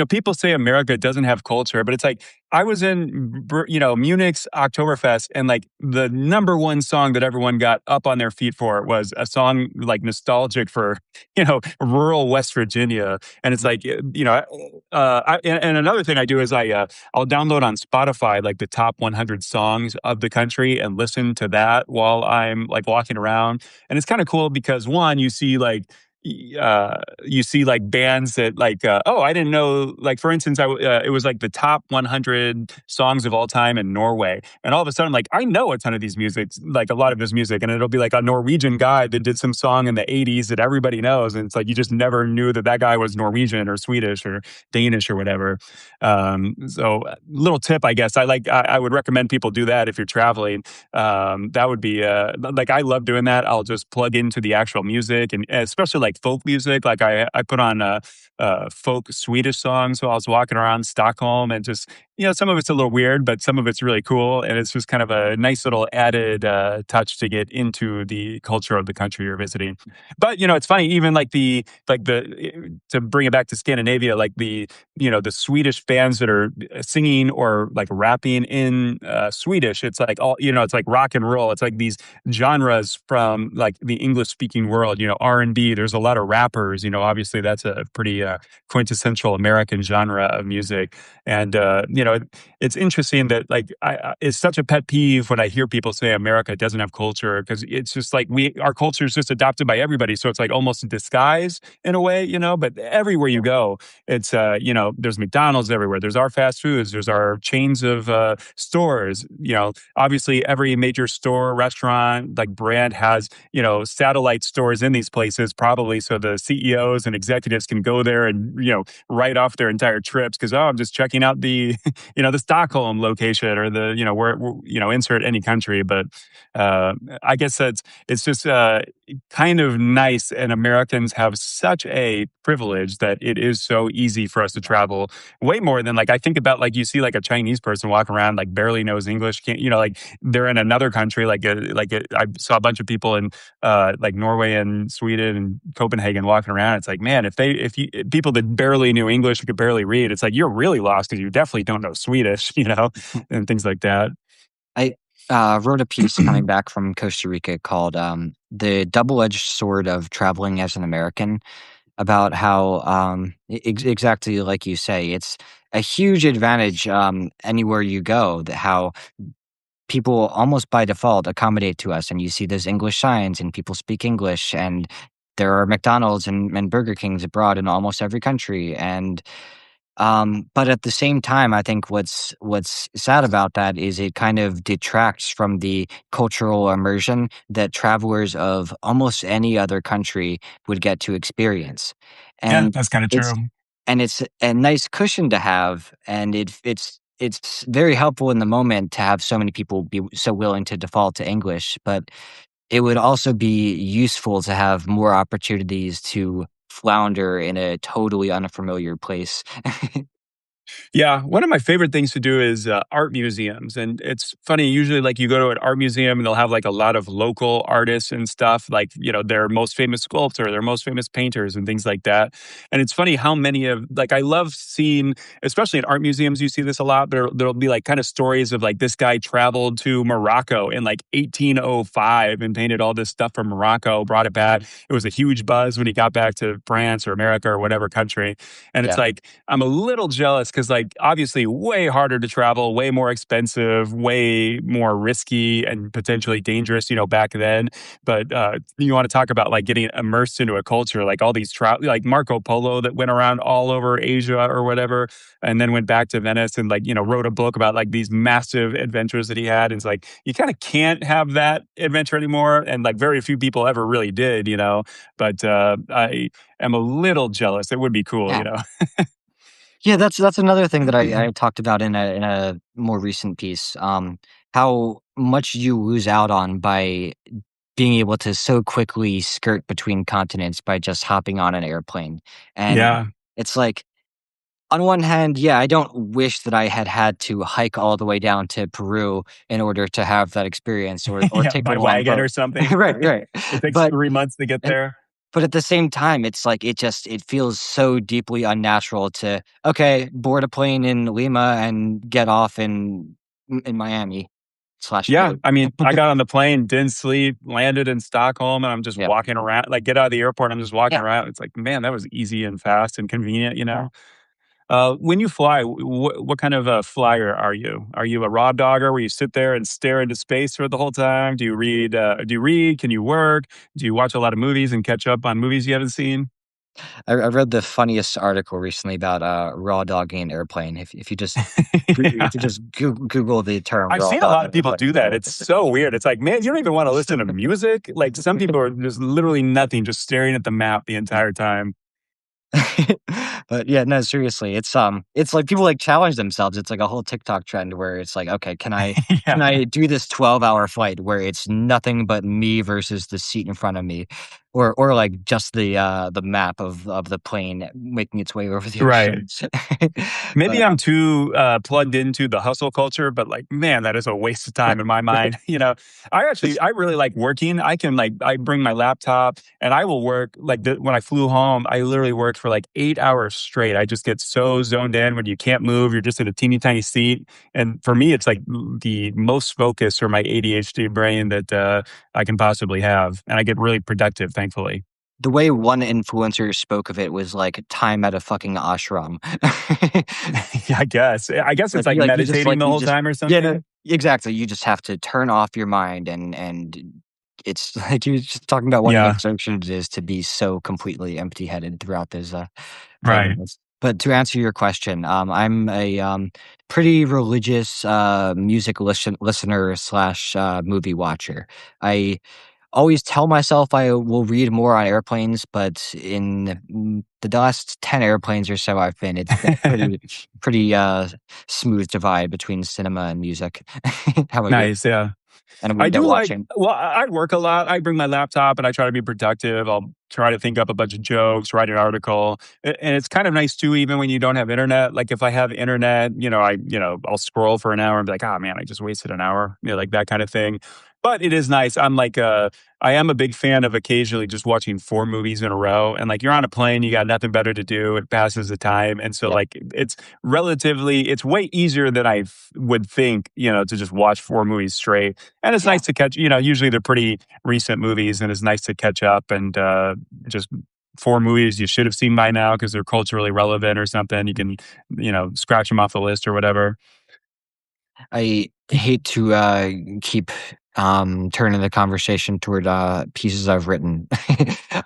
people say America doesn't have culture, but it's like I was in, Munich's Oktoberfest, and like the number one song that everyone got up on their feet for was a song like nostalgic for, rural West Virginia. And it's like, and another thing I do is I'll download on Spotify like the top 100 songs of the country and listen to that while I'm like walking around. And it's kind of cool because one, you see like bands that like oh, I didn't know, like for instance it was like the top 100 songs of all time in Norway, and all of a sudden like I know a ton of these music, like a lot of this music, and it'll be like a Norwegian guy that did some song in the 80s that everybody knows, and it's like you just never knew that guy was Norwegian or Swedish or Danish or whatever. So little tip, I guess, I would recommend people do that if you're traveling. That would be like I love doing that. I'll just plug into the actual music, and especially like folk music. Like I put on folk Swedish songs while I was walking around Stockholm, and just some of it's a little weird, but some of it's really cool, and it's just kind of a nice little added touch to get into the culture of the country you're visiting. But it's funny, even to bring it back to Scandinavia, like the Swedish bands that are singing or like rapping in Swedish. It's like all it's like rock and roll. It's like these genres from like the English speaking world. R&B. There's a lot of rappers. Obviously that's a pretty quintessential American genre of music. And it's interesting that like it's such a pet peeve when I hear people say America doesn't have culture, because it's just like our culture is just adopted by everybody. So it's like almost a disguise in a way. But everywhere you go, it's there's McDonald's everywhere. There's our fast foods. There's our chains of stores. Obviously every major store, restaurant, like brand has satellite stores in these places, probably so the CEOs and executives can go there and write off their entire trips because, oh, I'm just checking out the the Stockholm location, or the where insert any country. But I guess it's just kind of nice, and Americans have such a privilege that it is so easy for us to travel, way more than like I think about, like you see like a Chinese person walking around like barely knows English, can't like they're in another country, I saw a bunch of people in like Norway and Sweden and Copenhagen walking around. It's like, man, if you people that barely knew English and could barely read, it's like you're really lost because you definitely don't know Swedish, and things like that. I wrote a piece coming back from Costa Rica called "The Double-Edged Sword of Traveling as an American," about how exactly like you say, it's a huge advantage anywhere you go. That how people almost by default accommodate to us, and you see those English signs, and people speak English, and there are McDonald's and Burger Kings abroad in almost every country, and But at the same time, I think what's sad about that is it kind of detracts from the cultural immersion that travelers of almost any other country would get to experience. Yeah, And that's kind of it's true. it's a nice cushion to have, and it's very helpful in the moment to have so many people be so willing to default to English, but it would also be useful to have more opportunities to flounder in a totally unfamiliar place. Yeah, one of my favorite things to do is art museums, and it's funny. Usually, like you go to an art museum, and they'll have like a lot of local artists and stuff, like their most famous sculptor, their most famous painters, and things like that. And it's funny how many of like I love seeing, especially in art museums, you see this a lot. But there'll be like kind of stories of like this guy traveled to Morocco in like 1805 and painted all this stuff from Morocco, brought it back. It was a huge buzz when he got back to France or America or whatever country, and it's Yeah. like I'm a little jealous because, like, obviously, way harder to travel, way more expensive, way more risky and potentially dangerous, back then. But you want to talk about like getting immersed into a culture, like all these travel, like Marco Polo that went around all over Asia or whatever, and then went back to Venice and like wrote a book about like these massive adventures that he had. And it's like you kind of can't have that adventure anymore, and like very few people ever really did. But I am a little jealous. It would be cool, Yeah. Yeah, that's another thing that I talked about in a more recent piece, how much you lose out on by being able to so quickly skirt between continents by just hopping on an airplane, and Yeah. it's like, on one hand, yeah, I don't wish that I had had to hike all the way down to Peru in order to have that experience or Yeah, take a by long wagon boat. or something. Right, right. It takes But 3 months to get and there. but at the same time, it's like it feels so deeply unnatural to, okay, board a plane in Lima and get off in Miami slash Yeah, boat. I mean, I got on the plane, didn't sleep, landed in Stockholm, and I'm just Yeah. walking around like, get out of the airport, I'm just walking Yeah. around. It's like, man, that was easy and fast and convenient. When you fly, what kind of a flyer are you? Are you a raw dogger where you sit there and stare into space for the whole time? Do you read? Can you work? Do you watch a lot of movies and catch up on movies you haven't seen? I read the funniest article recently about, raw dogging an airplane. If you just Yeah. if you just Google the term I've raw seen a lot of dogging people do that. It's so weird. It's like, man, you don't even want to listen to airplane. music. Like some people are just literally nothing, just staring at the map the entire time. But yeah, no, seriously, it's like people like challenge themselves. It's like a whole TikTok trend where it's like, okay, can Yeah, I do this 12-hour flight where it's nothing but me versus the seat in front of me, or like just the map of the plane making its way over the right. ocean. Maybe But I'm too plugged into the hustle culture, but like, man, that is a waste of time in my mind. I really like working. I bring my laptop and I will work when I flew home, I literally worked for like 8 hours straight. I just get so zoned in when you can't move. You're just in a teeny tiny seat. And for me, it's like the most focus for my ADHD brain that I can possibly have. And I get really productive, thankfully. the way one influencer spoke of it was like time at a fucking ashram. Yeah, I guess. I guess it's like meditating the You whole just time or yeah, no, something. exactly. You just have to turn off your mind, and it's like you're just talking about what an Yeah, exertion it is to be so completely empty-headed throughout those right. programs. But to answer your question, I'm a pretty religious music listener slash movie watcher. I always tell myself I will read more on airplanes, but in the last 10 airplanes or so I've been, it's been a pretty smooth divide between cinema and music. How about you? Nice, yeah. And I window do like watching. well, I work a lot. I bring my laptop and I try to be productive. I'll try to think up a bunch of jokes, write an article. And it's kind of nice too, even when you don't have internet. Like if I have internet, I'll scroll for an hour and be like, oh man, I just wasted an hour, like that kind of thing. But it is nice. I am a big fan of occasionally just watching 4 movies in a row. And like you're on a plane, you got nothing better to do. It passes the time. And so Yeah, like it's way easier than would think, to just watch 4 movies straight. And it's yeah. nice to catch, usually they're pretty recent movies and it's nice to catch up and just 4 movies you should have seen by now because they're culturally relevant or something. You can, scratch them off the list or whatever. I hate to keep turning the conversation toward pieces I've written.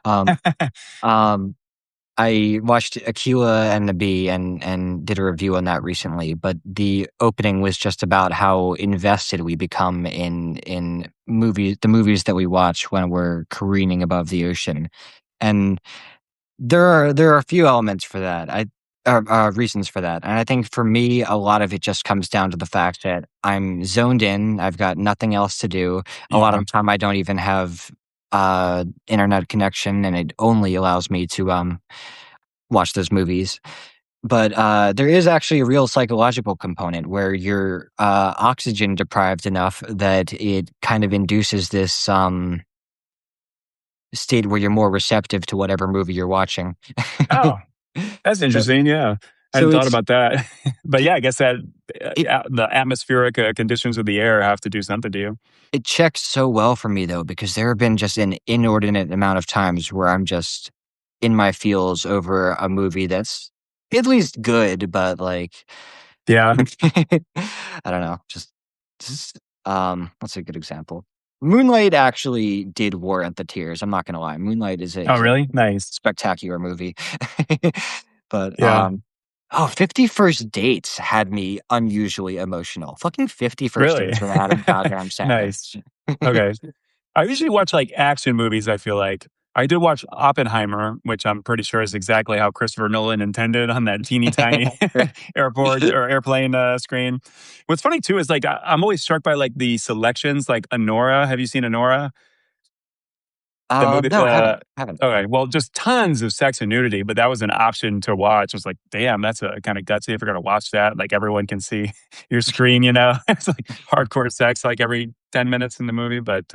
um, um, I watched Aquila and the Bee and did a review on that recently, but the opening was just about how invested we become in the movies that we watch when we're careening above the ocean. And there are a few elements for that. Reasons for that. And I think for me, a lot of it just comes down to the fact that I'm zoned in. I've got nothing else to do. A lot of Yeah. the time I don't even have internet connection, and it only allows me to watch those movies. But there is actually a real psychological component where you're oxygen deprived enough that it kind of induces this state where you're more receptive to whatever movie you're watching. Oh, that's So, interesting. Yeah. I so hadn't thought it's about that. But yeah, I guess that it the atmospheric conditions of the air have to do something to you. it checks so well for me though, because there have been just an inordinate amount of times where I'm just in my feels over a movie that's at least good, but like Yeah. I don't know, just what's a good example? Moonlight actually did warrant the tears. I'm not gonna lie. Moonlight Oh, is a really? Nice. spectacular movie. But Yeah. 50 First Dates had me unusually emotional. Fucking 50 First Really? Dates with Adam goddamn Sandler. Nice. Okay. I usually watch like action movies, I feel like. I did watch Oppenheimer, which I'm pretty sure is exactly how Christopher Nolan intended on that teeny tiny airport or airplane screen. What's funny too is like I'm always struck by like the selections, like Honora. Have you seen Honora? The movie. No, haven't. Okay, well, just tons of sex and nudity, but that was an option to watch. I was like, damn, that's a kind of gutsy if you're gonna watch that. Like everyone can see your screen, you know. It's like hardcore sex like every 10 minutes in the movie, but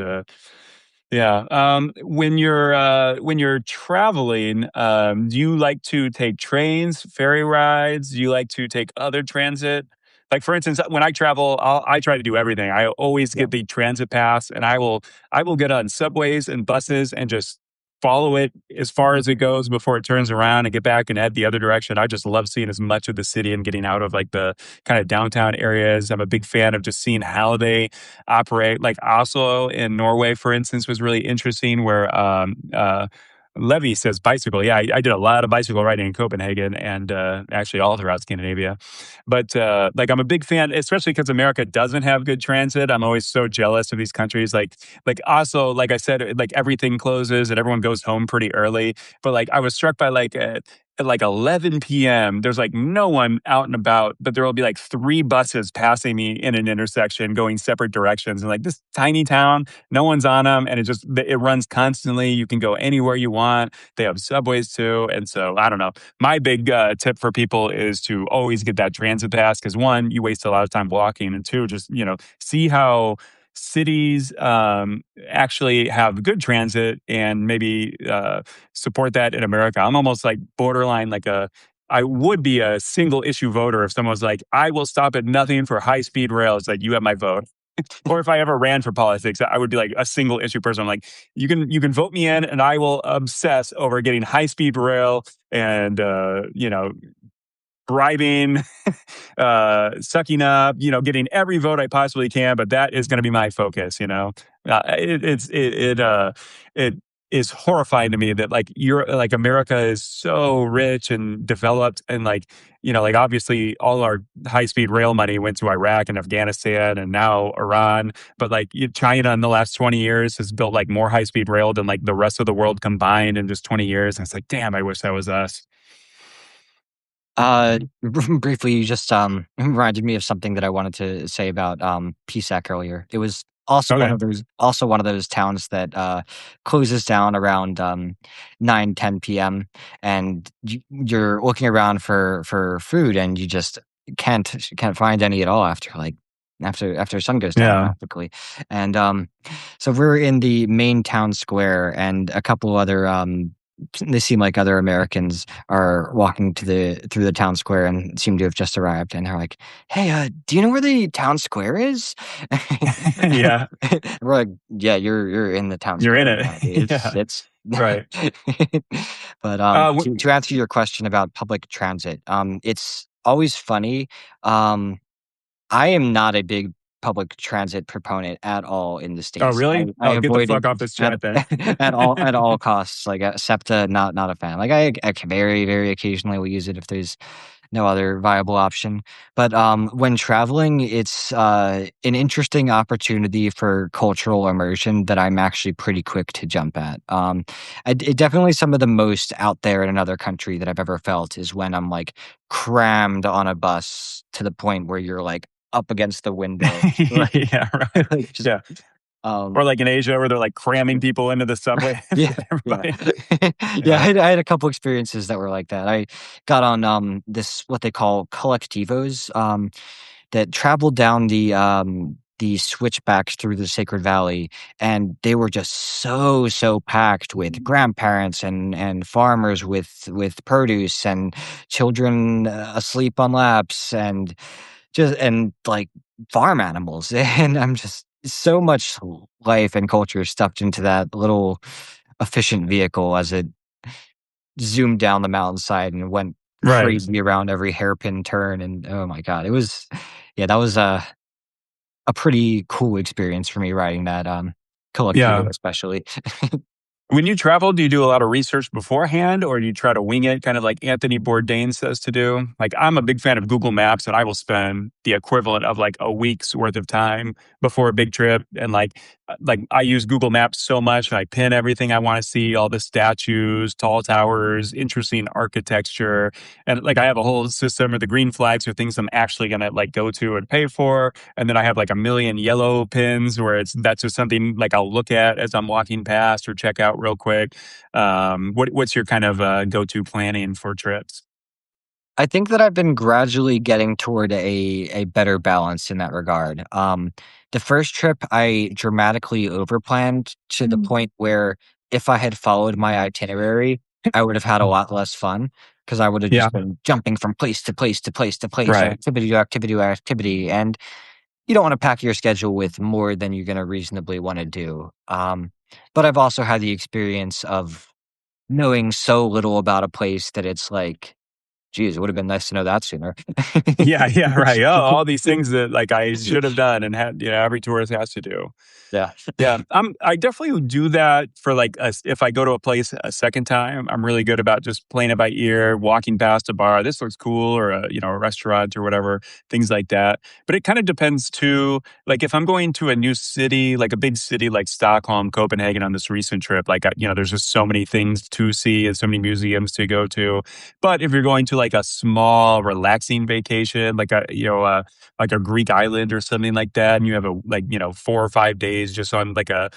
yeah. When you're traveling, do you like to take trains, ferry rides? Do you like to take other transit? Like for instance, when I travel, I try to do everything. I always Yeah. get the transit pass, and I will get on subways and buses and just follow it as far as it goes before it turns around and get back and head the other direction. I just love seeing as much of the city and getting out of like the kind of downtown areas. I'm a big fan of just seeing how they operate. Like Oslo in Norway, for instance, was really interesting. Where Levy says bicycle. Yeah, I did a lot of bicycle riding in Copenhagen and actually all throughout Scandinavia. But like I'm a big fan, especially because America doesn't have good transit. I'm always so jealous of these countries. Like Oslo, like I said, like everything closes and everyone goes home pretty early. But like I was struck by like at like 11 p.m., there's like no one out and about, but there will be like three buses passing me in an intersection going separate directions. And like this tiny town, no one's on them. And it runs constantly. You can go anywhere you want. They have subways too. And so I don't know. My big tip for people is to always get that transit pass because one, you waste a lot of time walking. And two, just, see how cities actually have good transit and maybe support that in America. I'm almost like borderline I would be a single issue voter if someone was like, I will stop at nothing for high speed rail. It's like, you have my vote. Or if I ever ran for politics, I would be like a single issue person. I'm like, you can vote me in and I will obsess over getting high speed rail and, bribing, sucking up, getting every vote I possibly can. But that is going to be my focus. It is horrifying to me that like America is so rich and developed and like obviously all our high speed rail money went to Iraq and Afghanistan and now Iran, but like China in the last 20 years has built like more high speed rail than like the rest of the world combined in just 20 years. And it's like, damn, I wish that was us. Briefly, you just reminded me of something that I wanted to say about PSAC earlier. It was Okay. also one of those towns that closes down around 9-10 p.m. and you're looking around for food and you just can't find any at all after sun goes down Yeah. practically. And so we're in the main town square and a couple other they seem like other Americans are walking through the town square and seem to have just arrived. And they're like, "Hey, do you know where the town square is?" Yeah. We're like, "Yeah, you're in the town You're square in right it. now, dude. Yeah. It's." Right. But Uh, to answer your question about public transit, it's always funny. Um, I am not a big public transit proponent at all in the Oh, states. really? I Oh, get the avoid fuck it off this at chat then. at all costs. Like SEPTA, not a fan. Like I very very occasionally will use it if there's no other viable option. But when traveling, it's an interesting opportunity for cultural immersion that I'm actually pretty quick to jump at. It definitely some of the most out there in another country that I've ever felt is when I'm like crammed on a bus to the point where you're like up against the window, like, Yeah, right. like just Yeah. um Or like in Asia where they're like cramming people into the subway and yeah, get yeah. everybody. Yeah, Yeah. I had a couple experiences that were like that. I got on, this what they call collectivos, that traveled down the switchbacks through the Sacred Valley, and they were just so packed with grandparents and farmers with produce and children, asleep on laps and like, farm animals, and I'm just so much life and culture stuffed into that little efficient vehicle as it zoomed down the mountainside and went Right. crazy around every hairpin turn, and oh my god, it was yeah, that was a pretty cool experience for me riding that, Yeah. Collectivo especially. When you travel, do you do a lot of research beforehand or do you try to wing it, kind of like Anthony Bourdain says to do? Like, I'm a big fan of Google Maps and I will spend the equivalent of like a week's worth of time before a big trip. And like I use Google Maps so much and I pin everything I want to see, all the statues, tall towers, interesting architecture. And like I have a whole system of the green flags are things I'm actually going to like go to and pay for. And then I have like a million yellow pins where that's just something like I'll look at as I'm walking past or check out real quick. What's your kind of go-to planning for trips? I think that I've been gradually getting toward a better balance in that regard. The first trip, I dramatically overplanned to the point where if I had followed my itinerary, I would have had a lot less fun because I would have Yeah, just been jumping from place to place to place to place, right. activity to activity to activity, and you don't want to pack your schedule with more than you're going to reasonably want to do. But I've also had the experience of knowing so little about a place that it's like, geez, it would have been nice to know that sooner. Yeah, yeah, right. Oh, all these things that like I should have done and had, every tourist has to do. Yeah. Yeah, I definitely would do that for like if I go to a place a second time. I'm really good about just playing it by ear, walking past a bar. This looks cool, or a restaurant or whatever, things like that. But it kind of depends too. Like if I'm going to a new city, like a big city like Stockholm, Copenhagen on this recent trip, like there's just so many things to see and so many museums to go to. But if you're going to like a small, relaxing vacation, like like a Greek island or something like that, and you have 4 or 5 days just on like a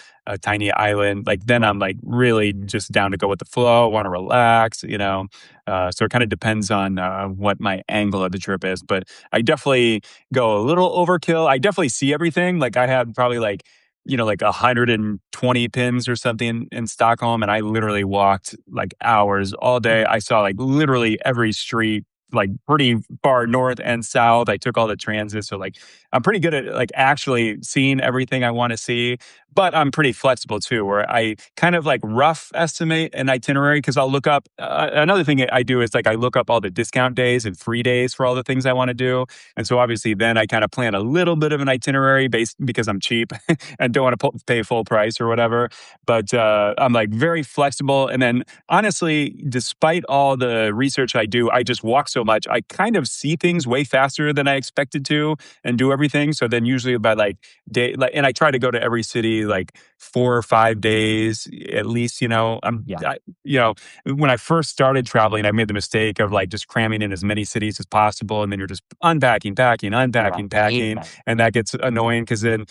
tiny island, like then I'm like really just down to go with the flow, want to relax. So it kind of depends on what my angle of the trip is, but I definitely go a little overkill. I definitely see everything. Like I had probably like 120 pins or something in Stockholm, and I literally walked like hours all day. I saw like literally every street, like pretty far north and south. I took all the transit, so like I'm pretty good at like actually seeing everything I want to see. But I'm pretty flexible too, where I kind of like rough estimate an itinerary because I'll look up. Another thing I do is like I look up all the discount days and free days for all the things I want to do, and so obviously then I kind of plan a little bit of an itinerary based because I'm cheap and don't want to pay full price or whatever. But I'm like very flexible, and then honestly, despite all the research I do, I just walk so much. I kind of see things way faster than I expected to and do everything. So then usually by like day, like, and I try to go to every city like 4 or 5 days at least. Yeah. When I first started traveling, I made the mistake of like just cramming in as many cities as possible, and then you're just unpacking, packing, Yeah. unpacking, I hate packing, that. and that gets annoying because then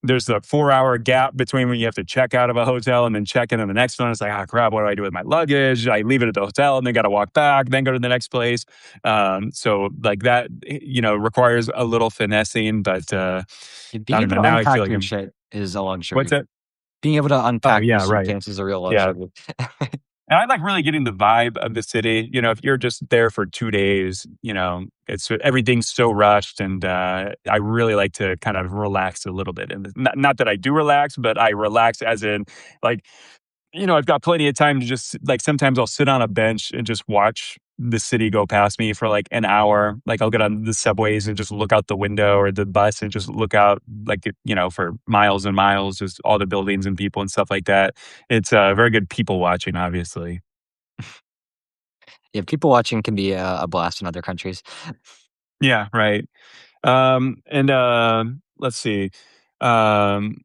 there's a 4 hour gap between when you have to check out of a hotel and then check in on the next one. It's like, crap, what do I do with my luggage? I leave it at the hotel and then got to walk back, then go to the next place. So like that, requires a little finessing, but I Being don't able know. to Now I feel unpack like your shit is a what's luxury. it? Being able to Oh unpack your yeah, right. suitcase is a real Yeah. luxury. And I like really getting the vibe of the city. If you're just there for 2 days, it's everything's so rushed, and I really like to kind of relax a little bit. And not that I do relax, but I relax as in like I've got plenty of time to just like sometimes I'll sit on a bench and just watch the city go past me for like an hour. Like I'll get on the subways and just look out the window or the bus and just look out like, for miles and miles, just all the buildings and people and stuff like that. It's very good people watching, obviously. Yeah, people watching can be a blast in other countries. Yeah, right. And let's see. Um,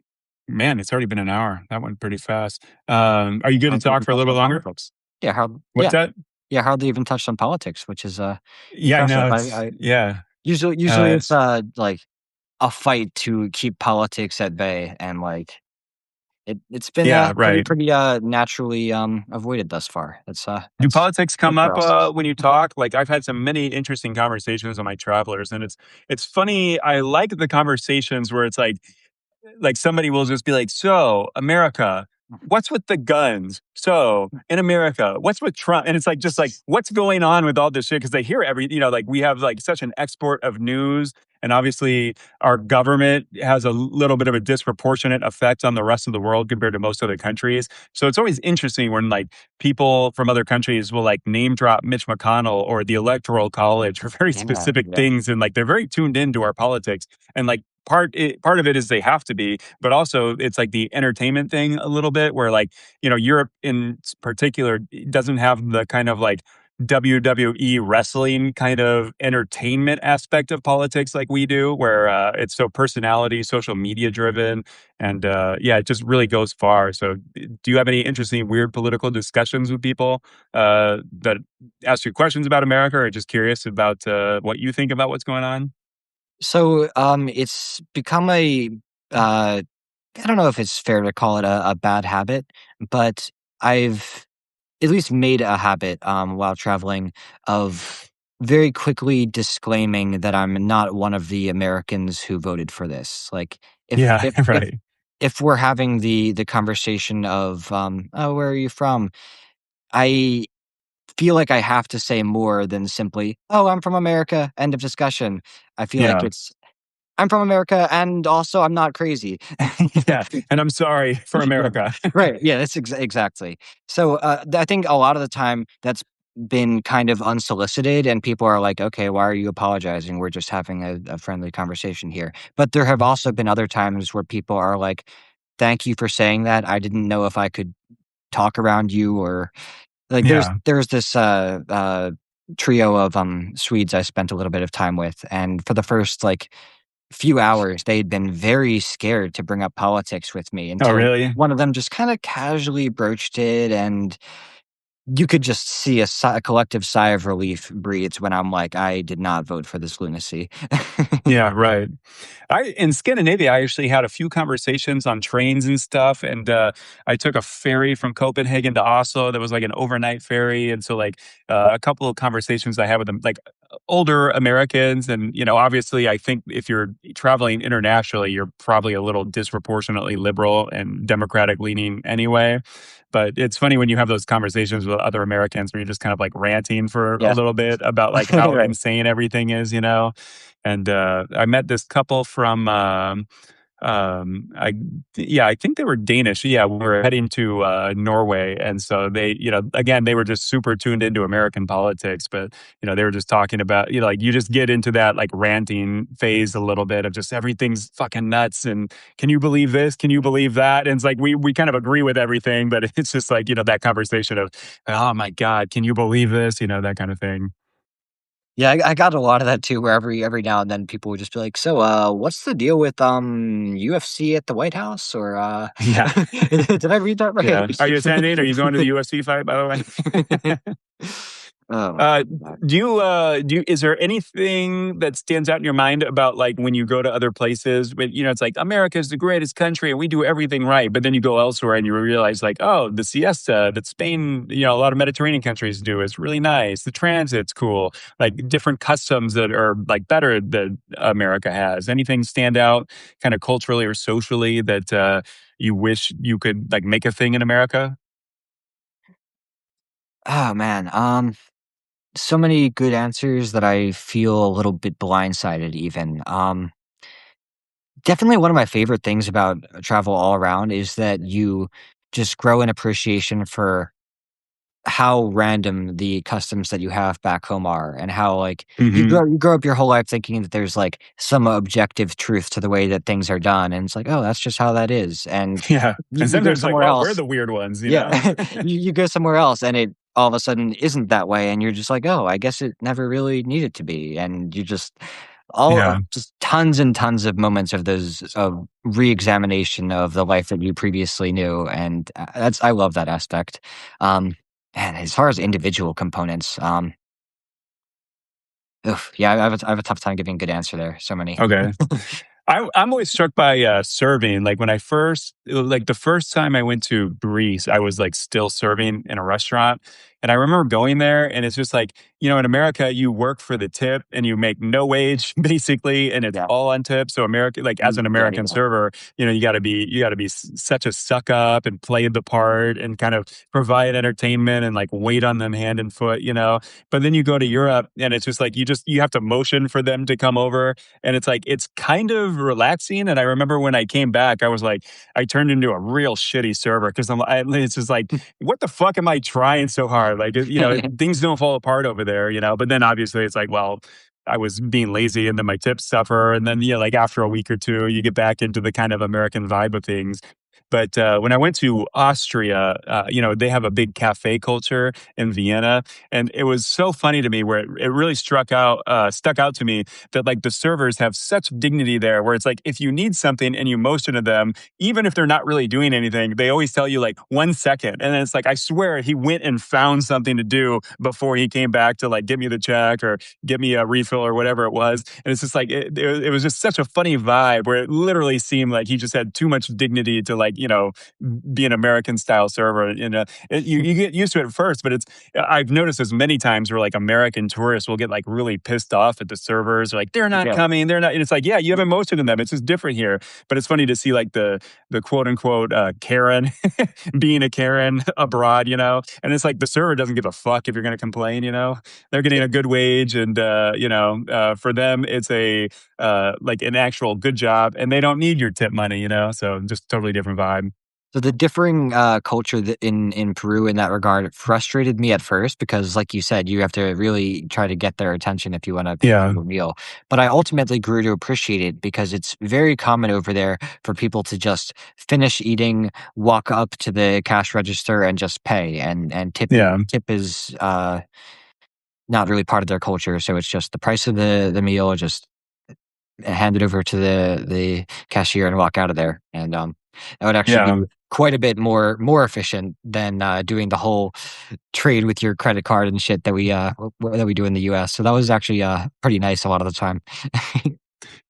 Man, it's already been an hour. That went pretty fast. Are you good to Hardly talk even for a touched little on bit longer? politics. Yeah, What's that? hardly even touched on politics, which is Yeah, I impressive. know. It's I yeah. usually Uh, it's like a fight to keep politics at bay, and like it's been yeah, right. pretty naturally avoided thus far. Do That's politics good come for up us. when you talk? Like I've had some many interesting conversations with my travelers, and it's funny. I like the conversations where it's like somebody will just be like, "So, America, what's with the guns? So, in America, what's with Trump?" And it's like just like what's going on with all this shit because they hear like we have like such an export of news and obviously our government has a little bit of a disproportionate effect on the rest of the world compared to most other countries. So it's always interesting when like people from other countries will like name drop Mitch McConnell or the Electoral College or very Yeah, specific yeah. things and like they're very tuned into our politics and like part of it is they have to be, but also it's like the entertainment thing a little bit where like, Europe in particular doesn't have the kind of like WWE wrestling kind of entertainment aspect of politics like we do, where it's so personality, social media driven, and yeah, it just really goes far. So, do you have any interesting, weird political discussions with people that ask you questions about America, or just curious about what you think about what's going on? So it's become a I don't know if it's fair to call it a bad habit, but I've at least made a habit while traveling of very quickly disclaiming that I'm not one of the Americans who voted for this. Like Yeah, right. if we're having the conversation of oh, where are you from? I feel like I have to say more than simply, oh, I'm from America, end of discussion. I feel like Yeah. it's I'm from America and also I'm not crazy. Yeah, and I'm sorry for Right. America. Right. Yeah, that's exactly. So, I think a lot of the time that's been kind of unsolicited, and people are like, "Okay, why are you apologizing? We're just having a friendly conversation here." But there have also been other times where people are like, "Thank you for saying that. I didn't know if I could talk around you," or like Yeah. there's this trio of Swedes I spent a little bit of time with, and for the first like few hours, they had been very scared to bring up politics with me Oh, until really? one of them just kinda casually broached it, and you could just see a collective sigh of relief breathed when I'm like, "I did not vote for this lunacy." Yeah, right. I in Scandinavia, I actually had a few conversations on trains and stuff, and I took a ferry from Copenhagen to Oslo. That was like an overnight ferry, and so like a couple of conversations I had with them, like older Americans, and obviously, I think if you're traveling internationally, you're probably a little disproportionately liberal and Democratic leaning anyway. But it's funny when you have those conversations with other Americans where you're just kind of like ranting for a Yeah. little bit about like how Right. insane everything is. And I met this couple from I yeah, I think they were Danish. Yeah, we were heading to Norway, and so they, again, they were just super tuned into American politics. But they were just talking about, like you just get into that like ranting phase a little bit of just everything's fucking nuts, and can you believe this? Can you believe that? And it's like we kind of agree with everything, but it's just like that conversation of, oh my god, can you believe this? That kind of thing. Yeah, I got a lot of that too, where every now and then people would just be like, "So, what's the deal with, UFC at the White House?" Or, Yeah. did I read that right? Yeah. Are you attending? Are you going to the UFC fight, by the way? Oh my Uh, god. is there anything that stands out in your mind about like when you go to other places? But it's like America is the greatest country and we do everything right. But then you go elsewhere and you realize like, oh, the siesta that Spain, a lot of Mediterranean countries do is really nice. The transit's cool. Like different customs that are like better that America has. Anything stand out kind of culturally or socially that you wish you could like make a thing in America? Oh man, so many good answers that I feel a little bit blindsided even. Definitely one of my favorite things about travel all around is that you just grow an appreciation for how random the customs that you have back home are, and how like Hmm. you grow up your whole life thinking that there's like some objective truth to the way that things are done, and it's like, oh, that's just how that is. And Yeah. And you go sometimes like, somewhere well, we're else. the weird ones, you know? Yeah, you go somewhere else, and it all of a sudden isn't that way, and you're just like, oh, I guess it never really needed to be. And you just Yeah. just tons and tons of moments of those of re-examination of the life that you previously knew, and that's I love that aspect. Um, and as far as individual components, oof, yeah, I have a tough time giving a good answer there. So many. Okay. I'm always struck by serving. Like when I first, like the first time I went to Greece, I was like still serving in a restaurant. And I remember going there and it's just like, in America, you work for the tip and you make no wage basically, and it's Yeah. all on tip. So America, like as an Yeah. American server, you got to be such a suck up and play the part and kind of provide entertainment and like wait on them hand and foot. But then you go to Europe and it's just like, you have to motion for them to come over, and it's like, it's kind of relaxing. And I remember when I came back, I was like, I turned into a real shitty server because it's just like, what the fuck am I trying so hard? Like, things don't fall apart over there. But then obviously it's like, well, I was being lazy and then my tips suffer. And then, like after a week or two, you get back into the kind of American vibe of things. But when I went to Austria, they have a big cafe culture in Vienna, and it was so funny to me where it really stuck out to me that like the servers have such dignity there, where it's like if you need something and you motion to them, even if they're not really doing anything, they always tell you like 1 second, and then it's like I swear he went and found something to do before he came back to like give me the check or get me a refill or whatever it was, and it's just like it was just such a funny vibe where it literally seemed like he just had too much dignity to like be an American style server. You get used to it at first, but I've noticed this many times where like American tourists will get like really pissed off at the servers, or like they're not Yeah. coming, they're not. And it's like, yeah, you haven't most of them. It's just different here. But it's funny to see like the quote unquote Karen being a Karen abroad. And it's like the server doesn't give a fuck if you're going to complain. They're getting a good wage, and for them it's a like an actual good job, and they don't need your tip money. So just totally different vibe. So the differing culture in Peru in that regard frustrated me at first because, like you said, you have to really try to get their attention if you want to pay Yeah, for a meal. But I ultimately grew to appreciate it because it's very common over there for people to just finish eating, walk up to the cash register, and just pay. And yeah, tip is not really part of their culture, so it's just the price of the meal, just hand it over to the cashier and walk out of there. And that would actually yeah. be quite a bit more efficient than doing the whole trade with your credit card and shit that that we do in the US. So that was actually pretty nice a lot of the time.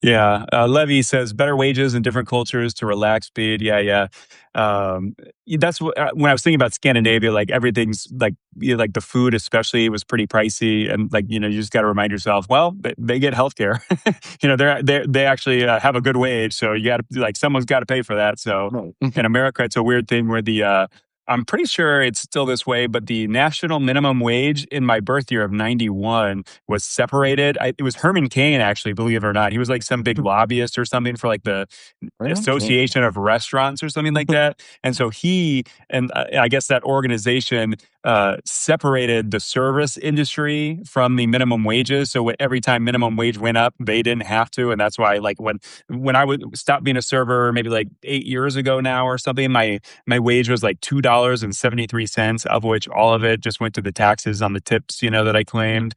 Yeah, Levy says better wages in different cultures to relax speed. Yeah, yeah. That's when I was thinking about Scandinavia. Like everything's like, like the food especially was pretty pricey, and like you just got to remind yourself, well, they get healthcare. They actually have a good wage, so you got to like someone's got to pay for that. So Right. in America, it's a weird thing where the I'm pretty sure it's still this way, but the national minimum wage in my birth year of 91 was separated. It was Herman Cain, actually, believe it or not. He was like some big lobbyist or something for like the Okay. Association of Restaurants or something like that. And so he, and I guess that organization separated the service industry from the minimum wages. So every time minimum wage went up, they didn't have to. And that's why, like, when I would stop being a server, maybe like 8 years ago now or something, my wage was like $2.73, of which all of it just went to the taxes on the tips, that I claimed.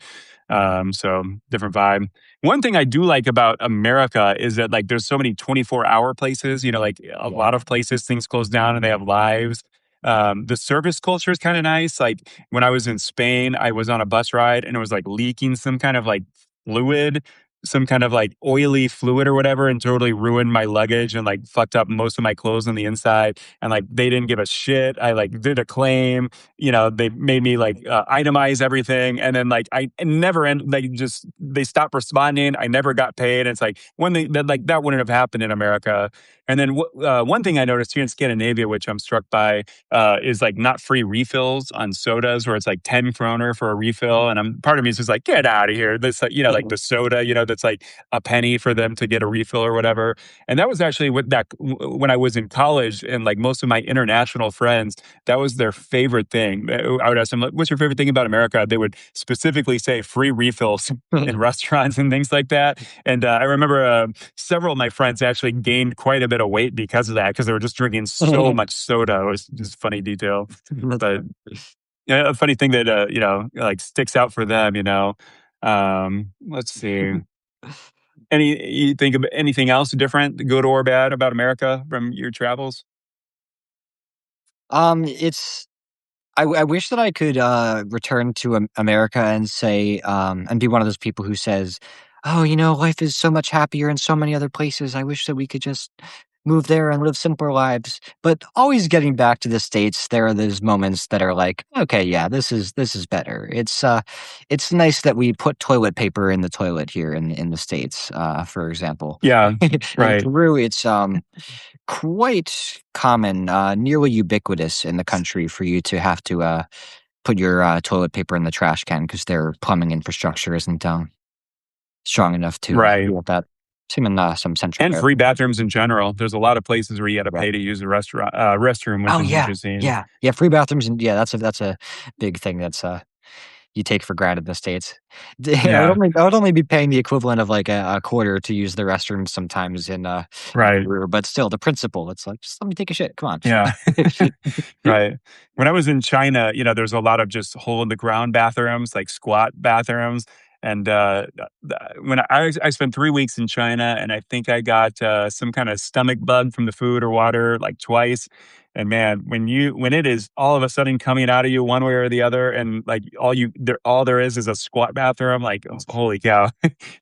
So different vibe. One thing I do like about America is that like there's so many 24-hour places, like a Yeah. lot of places things close down and they have lives. The service culture is kind of nice. Like when I was in Spain, I was on a bus ride and it was like leaking some kind of like fluid, some kind of like oily fluid or whatever, and totally ruined my luggage and like fucked up most of my clothes on the inside. And like they didn't give a shit. I like did a claim. They made me like itemize everything, and then like I never end. They stopped responding. I never got paid. And it's like one thing that like that wouldn't have happened in America. And then one thing I noticed here in Scandinavia, which I'm struck by, is like not free refills on sodas, where it's like 10 kroner for a refill. And part of me is just like, get out of here. This, like the soda, it's like a penny for them to get a refill or whatever. And that was actually when I was in college, and like most of my international friends, that was their favorite thing. I would ask them, like, "What's your favorite thing about America?" They would specifically say free refills in restaurants and things like that. And I remember several of my friends actually gained quite a bit of weight because of that, because they were just drinking so much soda. It was just a funny detail, That's but funny. yeah, a funny thing that like sticks out for them. Let's see. Any you think of anything else different, good or bad, about America from your travels? It's I wish that I could return to America and say and be one of those people who says, "Oh, life is so much happier in so many other places. I wish that we could just move there and live simpler lives." But always getting back to the states, there are those moments that are like, "Okay, yeah, this is better." It's nice that we put toilet paper in the toilet here in the states, for example. Yeah, In right. Peru, it's quite common, nearly ubiquitous in the country for you to have to put your toilet paper in the trash can because their plumbing infrastructure isn't strong enough to Right. deal with that. Same in some Central And America. free bathrooms in general. There's a lot of places where you gotta Yeah. pay to use a restroom, which Oh is yeah, interesting. yeah, yeah. Free bathrooms and yeah, that's a big thing that's you take for granted in the states. Yeah, I would only be paying the equivalent of like a quarter to use the restroom sometimes in right. Peru, but still the principle. It's like just let me take a shit. Come on. Yeah. Right. When I was in China, there's a lot of just hole in the ground bathrooms, like squat bathrooms. And when I spent 3 weeks in China, and I think I got some kind of stomach bug from the food or water like twice. And man, when it is all of a sudden coming out of you one way or the other, and like all there is a squat bathroom, like holy cow,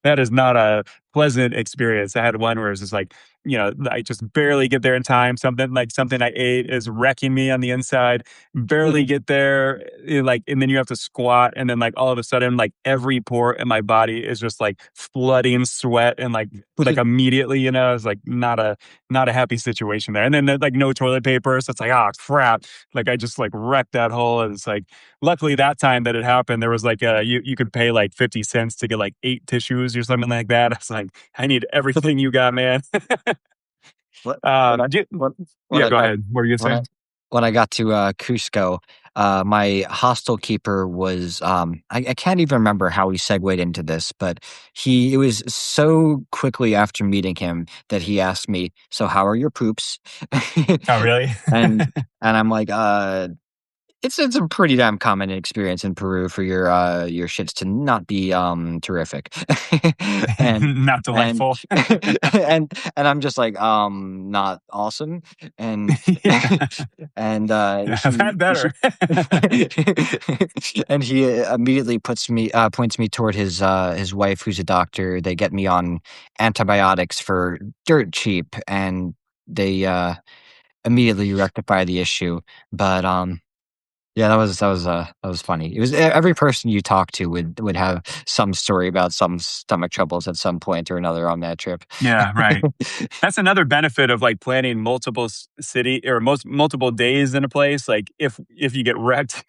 that is not a pleasant experience. I had one where it's just like, I just barely get there in time. Something I ate is wrecking me on the inside. Barely get there, and then you have to squat, and then like all of a sudden, like every pore in my body is just like flooding sweat, and like immediately, it's like not a happy situation there. And then there's like no toilet paper, so it's like, oh crap, like I just like wrecked that hole, and it's like luckily that time that it happened, there was like you could pay like 50 cents to get like 8 tissues or something like that. I was like, I need everything you got, man. What when I Do you when when Yeah, I go got ahead. What were you when gonna I say? when I got to, Cusco, my hostel keeper was, I can't even remember how he segued into this, but it was so quickly after meeting him that he asked me, "So how are your poops?" Oh, really? And and I'm like, it's a pretty damn common experience in Peru for your shits to not be, terrific. And Not and delightful. and I'm just like, "Not awesome." And Yeah. and, I've had better. and he immediately points me toward his wife who's a doctor. They get me on antibiotics for dirt cheap, and they, immediately rectify the issue. But, yeah, that was funny. It was every person you talk to would have some story about some stomach troubles at some point or another on that trip. Yeah, right. That's another benefit of like planning multiple city or multiple days in a place. Like if you get wrecked,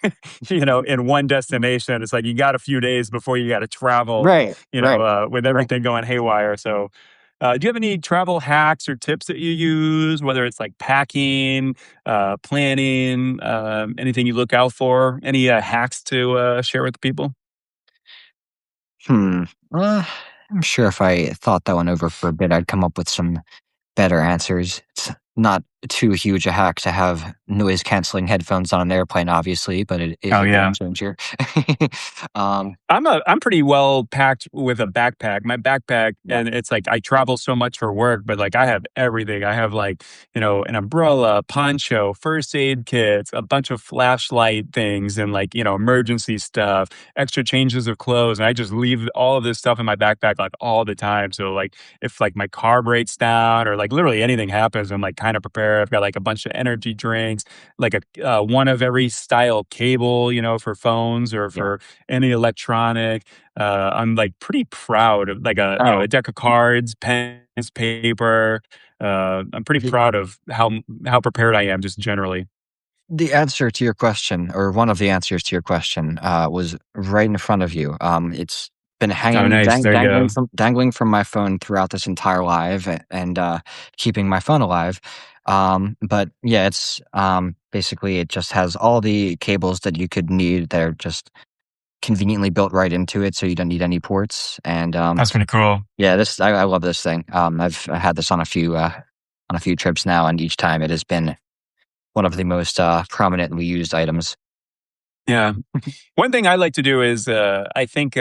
in one destination, it's like you got a few days before you got to travel, Right, right, with right. everything going haywire. So, do you have any travel hacks or tips that you use, whether it's like packing, planning, anything you look out for? Any hacks to share with the people? Hmm. Uh, I'm sure if I thought that one over for a bit, I'd come up with some better answers. It's not too huge a hack to have noise canceling headphones on an airplane, obviously, but it is Oh a game yeah. changer. um, I'm pretty well packed with a backpack. My backpack, yeah, and it's like I travel so much for work, but like I have everything. I have like, an umbrella, poncho, first aid kits, a bunch of flashlight things, and like, emergency stuff, extra changes of clothes. And I just leave all of this stuff in my backpack like all the time. So like if like my car breaks down or like literally anything happens, I'm like kind of prepared. I've got like a bunch of energy drinks, like a one of every style cable, for phones or yeah. for any electronic. I'm like pretty proud of like a Oh, deck of cards, pens, paper. I'm pretty the proud of how prepared I am just generally. the answer to your question, or one of the answers to your question, was right in front of you. It's been Oh, hanging, nice. There you go. dangling from my phone throughout this entire live, and keeping my phone alive. But yeah, it's basically it just has all the cables that you could need. They're just conveniently built right into it, so you don't need any ports. And That's pretty cool. yeah, this I love this thing. I had this on a few trips now, and each time it has been one of the most prominently used items. Yeah. One thing I like to do is I think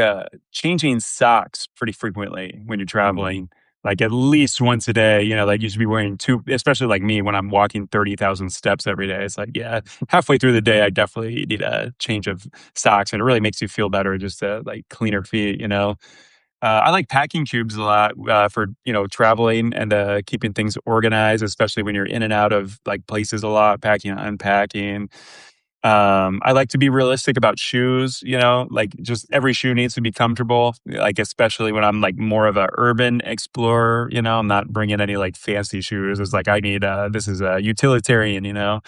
changing socks pretty frequently when you're traveling, like at least once a day. Like you should be wearing two, especially like me when I'm walking 30,000 steps every day. It's like, yeah, halfway through the day, I definitely need a change of socks. And it really makes you feel better, just like cleaner feet. I like packing cubes a lot for traveling and keeping things organized, especially when you're in and out of like places a lot, packing and unpacking. I like to be realistic about shoes, like just every shoe needs to be comfortable, like especially when I'm like more of a urban explorer, I'm not bringing any like fancy shoes. It's like I need this is a utilitarian. And Yeah,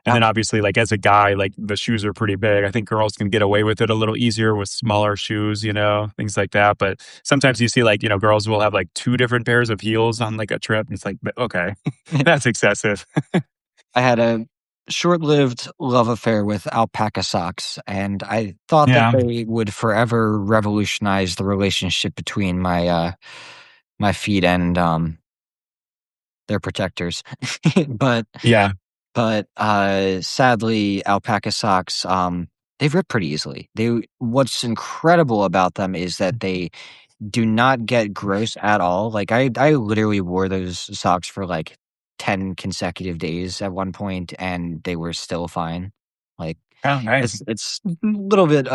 then obviously like as a guy, like the shoes are pretty big. I think girls can get away with it a little easier with smaller shoes, things like that. But sometimes you see like, girls will have like two different pairs of heels on like a trip. It's like, okay, that's excessive. I had a short-lived love affair with alpaca socks, and I thought that Yeah. they would forever revolutionize the relationship between my feet and their protectors. but Yeah. sadly, alpaca socks they rip pretty easily. What's incredible about them is that they do not get gross at all. Like I literally wore those socks for like 10 consecutive days at one point and they were still fine. Like Oh, nice. it's a little bit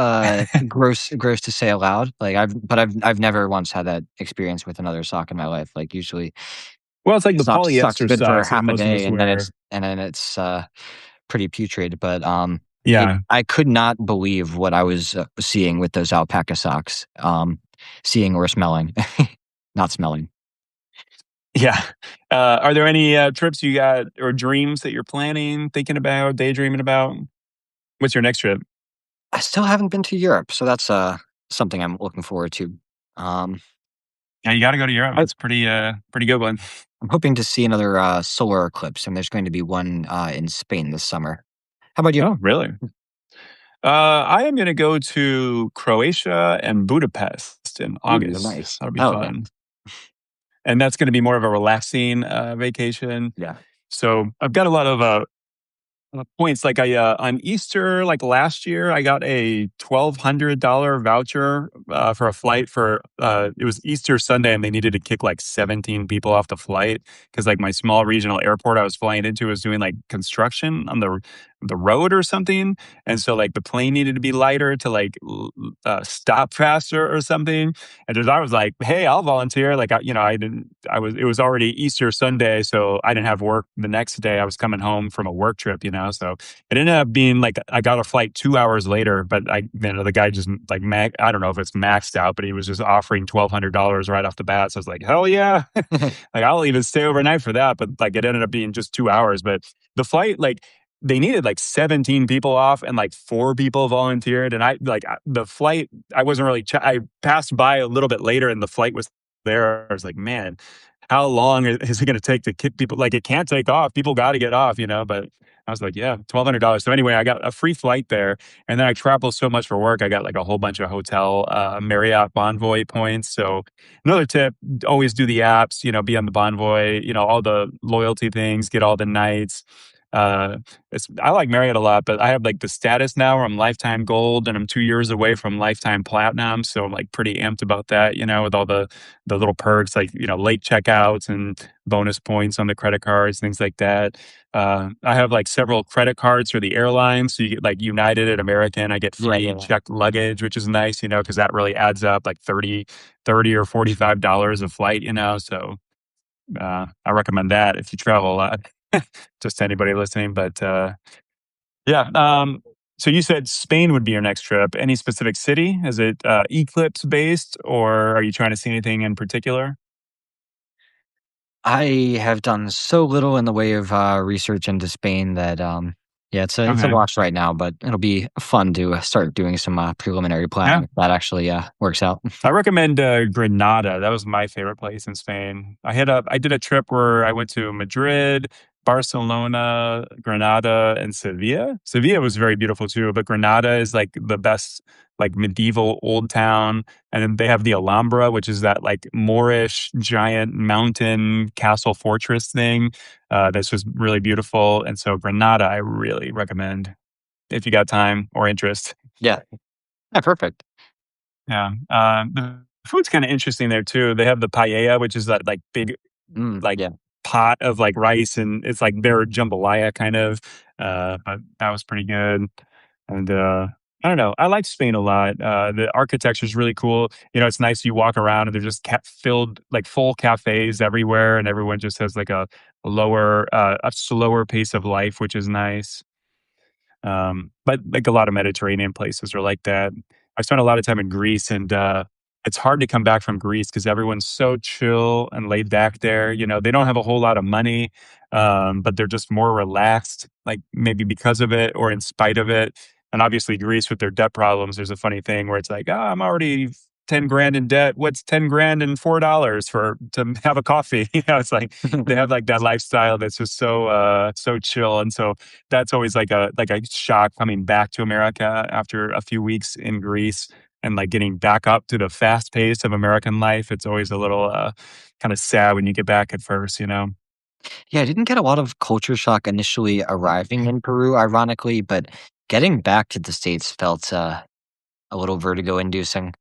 gross to say aloud. Like I've never once had that experience with another sock in my life. Like usually Well, it's like the socks polyester good for socks that half a most of day us and then wear. it's pretty putrid. But Yeah. I could not believe what I was seeing with those alpaca socks. Seeing or smelling, not smelling. Yeah. Are there any trips you got or dreams that you're planning, thinking about, daydreaming about? What's your next trip? I still haven't been to Europe, so that's something I'm looking forward to. Um, Yeah, you got to go to Europe. I, It's pretty good one. I'm hoping to see another solar eclipse, and there's going to be one in Spain this summer. How about you? Oh, really? I am going to go to Croatia and Budapest in Ooh, August. nice. That'll be Oh yeah, fun. And that's going to be more of a relaxing vacation. yeah. So I've got a lot of points. Like on Easter, like last year, I got a $1,200 voucher for a flight for it was Easter Sunday, and they needed to kick like 17 people off the flight because like my small regional airport I was flying into was doing like construction on the road or something, and so like the plane needed to be lighter to like stop faster or something. And just I was like, hey, I'll volunteer. Like I didn't. I was it was already Easter Sunday, so I didn't have work the next day. I was coming home from a work trip. So it ended up being like I got a flight 2 hours later, but the guy just like I don't know if it's maxed out, but he was just offering $1,200 right off the bat. So I was like, hell yeah, like I'll even stay overnight for that. But like it ended up being just 2 hours. But the flight, like they needed like 17 people off and like four people volunteered. And the flight, I wasn't really, I passed by a little bit later and the flight was there. I was like, man, how long is it going to take to kick people? Like it can't take off. People got to get off. But I was like, yeah, $1,200. So anyway, I got a free flight there. And then I travel so much for work. I got like a whole bunch of hotel Marriott Bonvoy points. So another tip, always do the apps, be on the Bonvoy, all the loyalty things, get all the nights. Uh, I like Marriott a lot, but I have like the status now where I'm lifetime gold and I'm 2 years away from lifetime platinum. So I'm like pretty amped about that, with all the little perks like, late checkouts and bonus points on the credit cards, things like that. I have like several credit cards for the airlines. So you get like United and American, I get Yeah, free yeah, yeah. checked luggage, which is nice, because that really adds up like 30 or $45 a flight. So I recommend that if you travel a lot. Just to anybody listening. But yeah. So you said Spain would be your next trip. Any specific city? Is it eclipse based, or are you trying to see anything in particular? I have done so little in the way of research into Spain that Yeah, it's a Okay. wash right now, but it'll be fun to start doing some preliminary planning Yeah. if that actually works out. I recommend Granada. That was my favorite place in Spain. I did a trip where I went to Madrid, Barcelona, Granada, and Sevilla. Sevilla was very beautiful too, but Granada is like the best like medieval old town. And then they have the Alhambra, which is that like Moorish giant mountain castle fortress thing. That's just really beautiful. And so Granada, I really recommend if you got time or interest. Yeah, yeah, perfect. Yeah. The food's kind of interesting there too. They have the paella, which is that like big like Yeah. pot of like rice, and it's like their jambalaya kind of. But that was pretty good. And I don't know. I like Spain a lot. The architecture is really cool. You know, it's nice. You walk around and they're just filled like full cafes everywhere, and everyone just has like a slower pace of life, which is nice. But like a lot of Mediterranean places are like that. I spent a lot of time in Greece, and it's hard to come back from Greece because everyone's so chill and laid back there. You know, they don't have a whole lot of money, but they're just more relaxed, like maybe because of it or in spite of it. And obviously, Greece with their debt problems, there's a funny thing where it's like, oh, I'm already 10 grand in debt. What's 10 grand and $4 for to have a coffee? You know, it's like they have like that lifestyle that's just so chill. And so that's always like a shock coming back to America after a few weeks in Greece and like getting back up to the fast pace of American life. It's always a little kind of sad when you get back at first, you know. Yeah, I didn't get a lot of culture shock initially arriving in Peru, ironically, but getting back to the States felt a little vertigo inducing.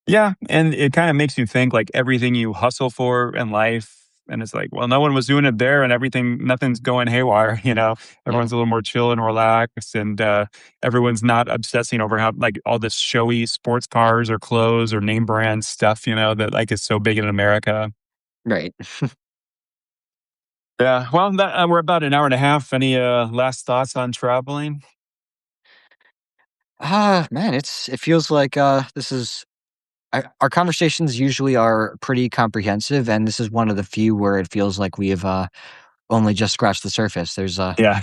Yeah, and it kind of makes you think like everything you hustle for in life. And it's like, well, no one was doing it there, and nothing's going haywire. You know, Yeah, everyone's a little more chill and relaxed, and everyone's not obsessing over how like all this showy sports cars or clothes or name brand stuff. You know, that like is so big in America. right. Yeah, well, we're about an hour and a half. Any last thoughts on traveling? Man, it feels like this is our conversations usually are pretty comprehensive, and this is one of the few where it feels like we have only just scratched the surface. There's Yeah.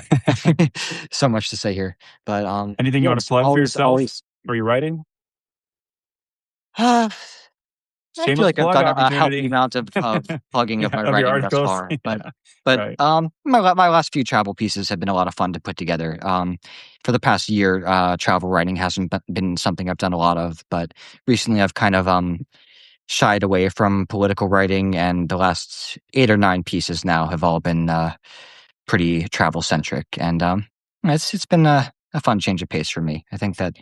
so much to say here, but Anything you yeah, want to it's plug for yourself? always. Are you writing? Uh, I feel Shameless like I've plug done a healthy opportunity. amount of plugging of Yeah, my of your writing thus articles. far, Yeah, but right. my last few travel pieces have been a lot of fun to put together. For the past year, travel writing hasn't been something I've done a lot of, but recently I've kind of shied away from political writing, and the last 8 or 9 pieces now have all been pretty travel centric, and it's been a fun change of pace for me. I think that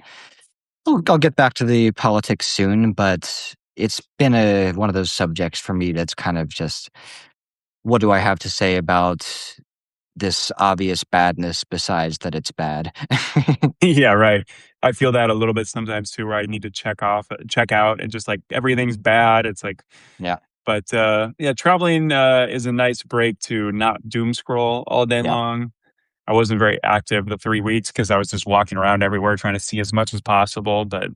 I'll get back to the politics soon, but it's been one of those subjects for me that's kind of just, what do I have to say about this obvious badness besides that it's bad? Yeah, right. I feel that a little bit sometimes too, where I need to check out, and just like everything's bad. It's like, Yeah, but yeah, traveling is a nice break to not doom scroll all day yeah, long. I wasn't very active the 3 weeks because I was just walking around everywhere trying to see as much as possible. But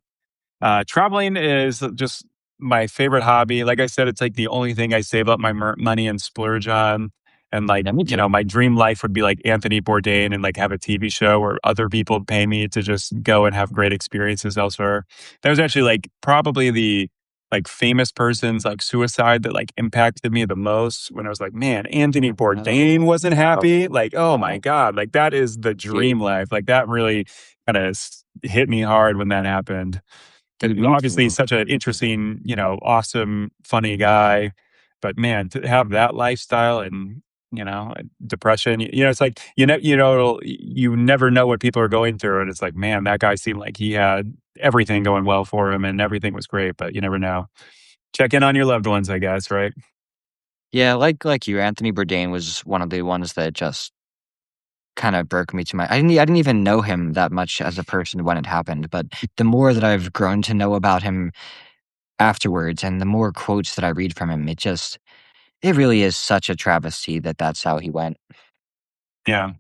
traveling is just my favorite hobby. Like I said, it's like the only thing I save up my money and splurge on. And like, yeah, me you too. know, my dream life would be like Anthony Bourdain and like have a TV show where other people pay me to just go and have great experiences elsewhere. That was actually like probably the like famous person's like suicide that like impacted me the most when I was like, man, Anthony Oh, Bourdain wasn't oh, happy. Like, oh my wow. God, like that is the Dude, dream life. Like that really kind of hit me hard when that happened. dude, me Obviously, he's too. such an interesting, you know, awesome, funny guy. But man, to have that lifestyle and depression, you know, it's like you never know what people are going through, and it's like, man, that guy seemed like he had everything going well for him, and everything was great. But you never know. Check in on your loved ones, I guess, right? Yeah, like you, Anthony Bourdain was one of the ones that just kind of broke me to my. I didn't even know him that much as a person when it happened, but the more that I've grown to know about him afterwards, and the more quotes that I read from him, it really is such a travesty that that's how he went. Yeah.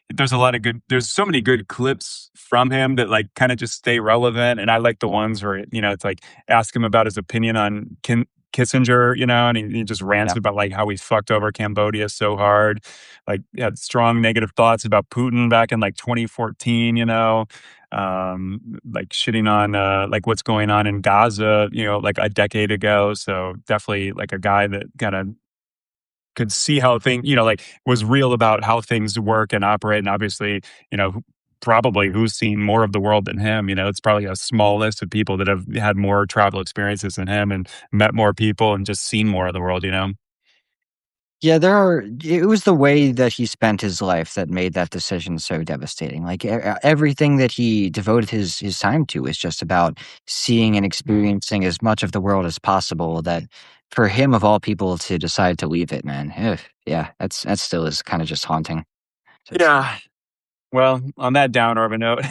There's so many good clips from him that like kind of just stay relevant, and I like the ones where it's like ask him about his opinion on Kissinger, and he just rants Yeah. about like how he fucked over Cambodia so hard. Like he had strong negative thoughts about Putin back in like 2014, like shitting on like what's going on in Gaza, like a decade ago. So definitely like a guy that kind of could see how things, like was real about how things work and operate. And obviously, probably who's seen more of the world than him. It's probably a small list of people that have had more travel experiences than him and met more people and just seen more of the world. Yeah, it was the way that he spent his life that made that decision so devastating. Like everything that he devoted his time to is just about seeing and experiencing as much of the world as possible. That for him, of all people, to decide to leave it, man, yeah, that still is kind of just haunting. So it's, Yeah. Well, on that downer of a note,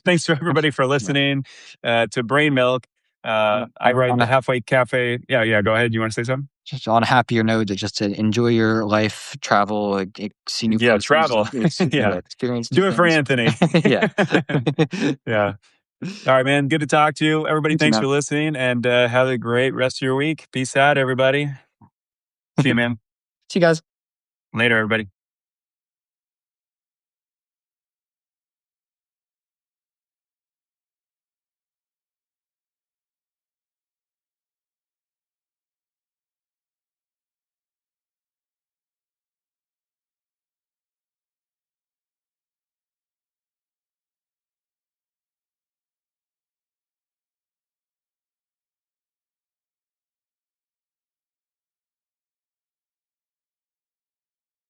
thanks to everybody for listening to Brain Milk. I write on the a Halfway Cafe. Yeah, yeah. Go ahead. You want to say something? just on a happier note, just to enjoy your life, travel, see new Yeah, places, travel. Yeah, experience new do it for things. Anthony. Yeah. Yeah. All right, man. Good to talk to you. Everybody, You too, thanks man. for listening and have a great rest of your week. Peace out, everybody. See you, man. See you guys. Later, everybody.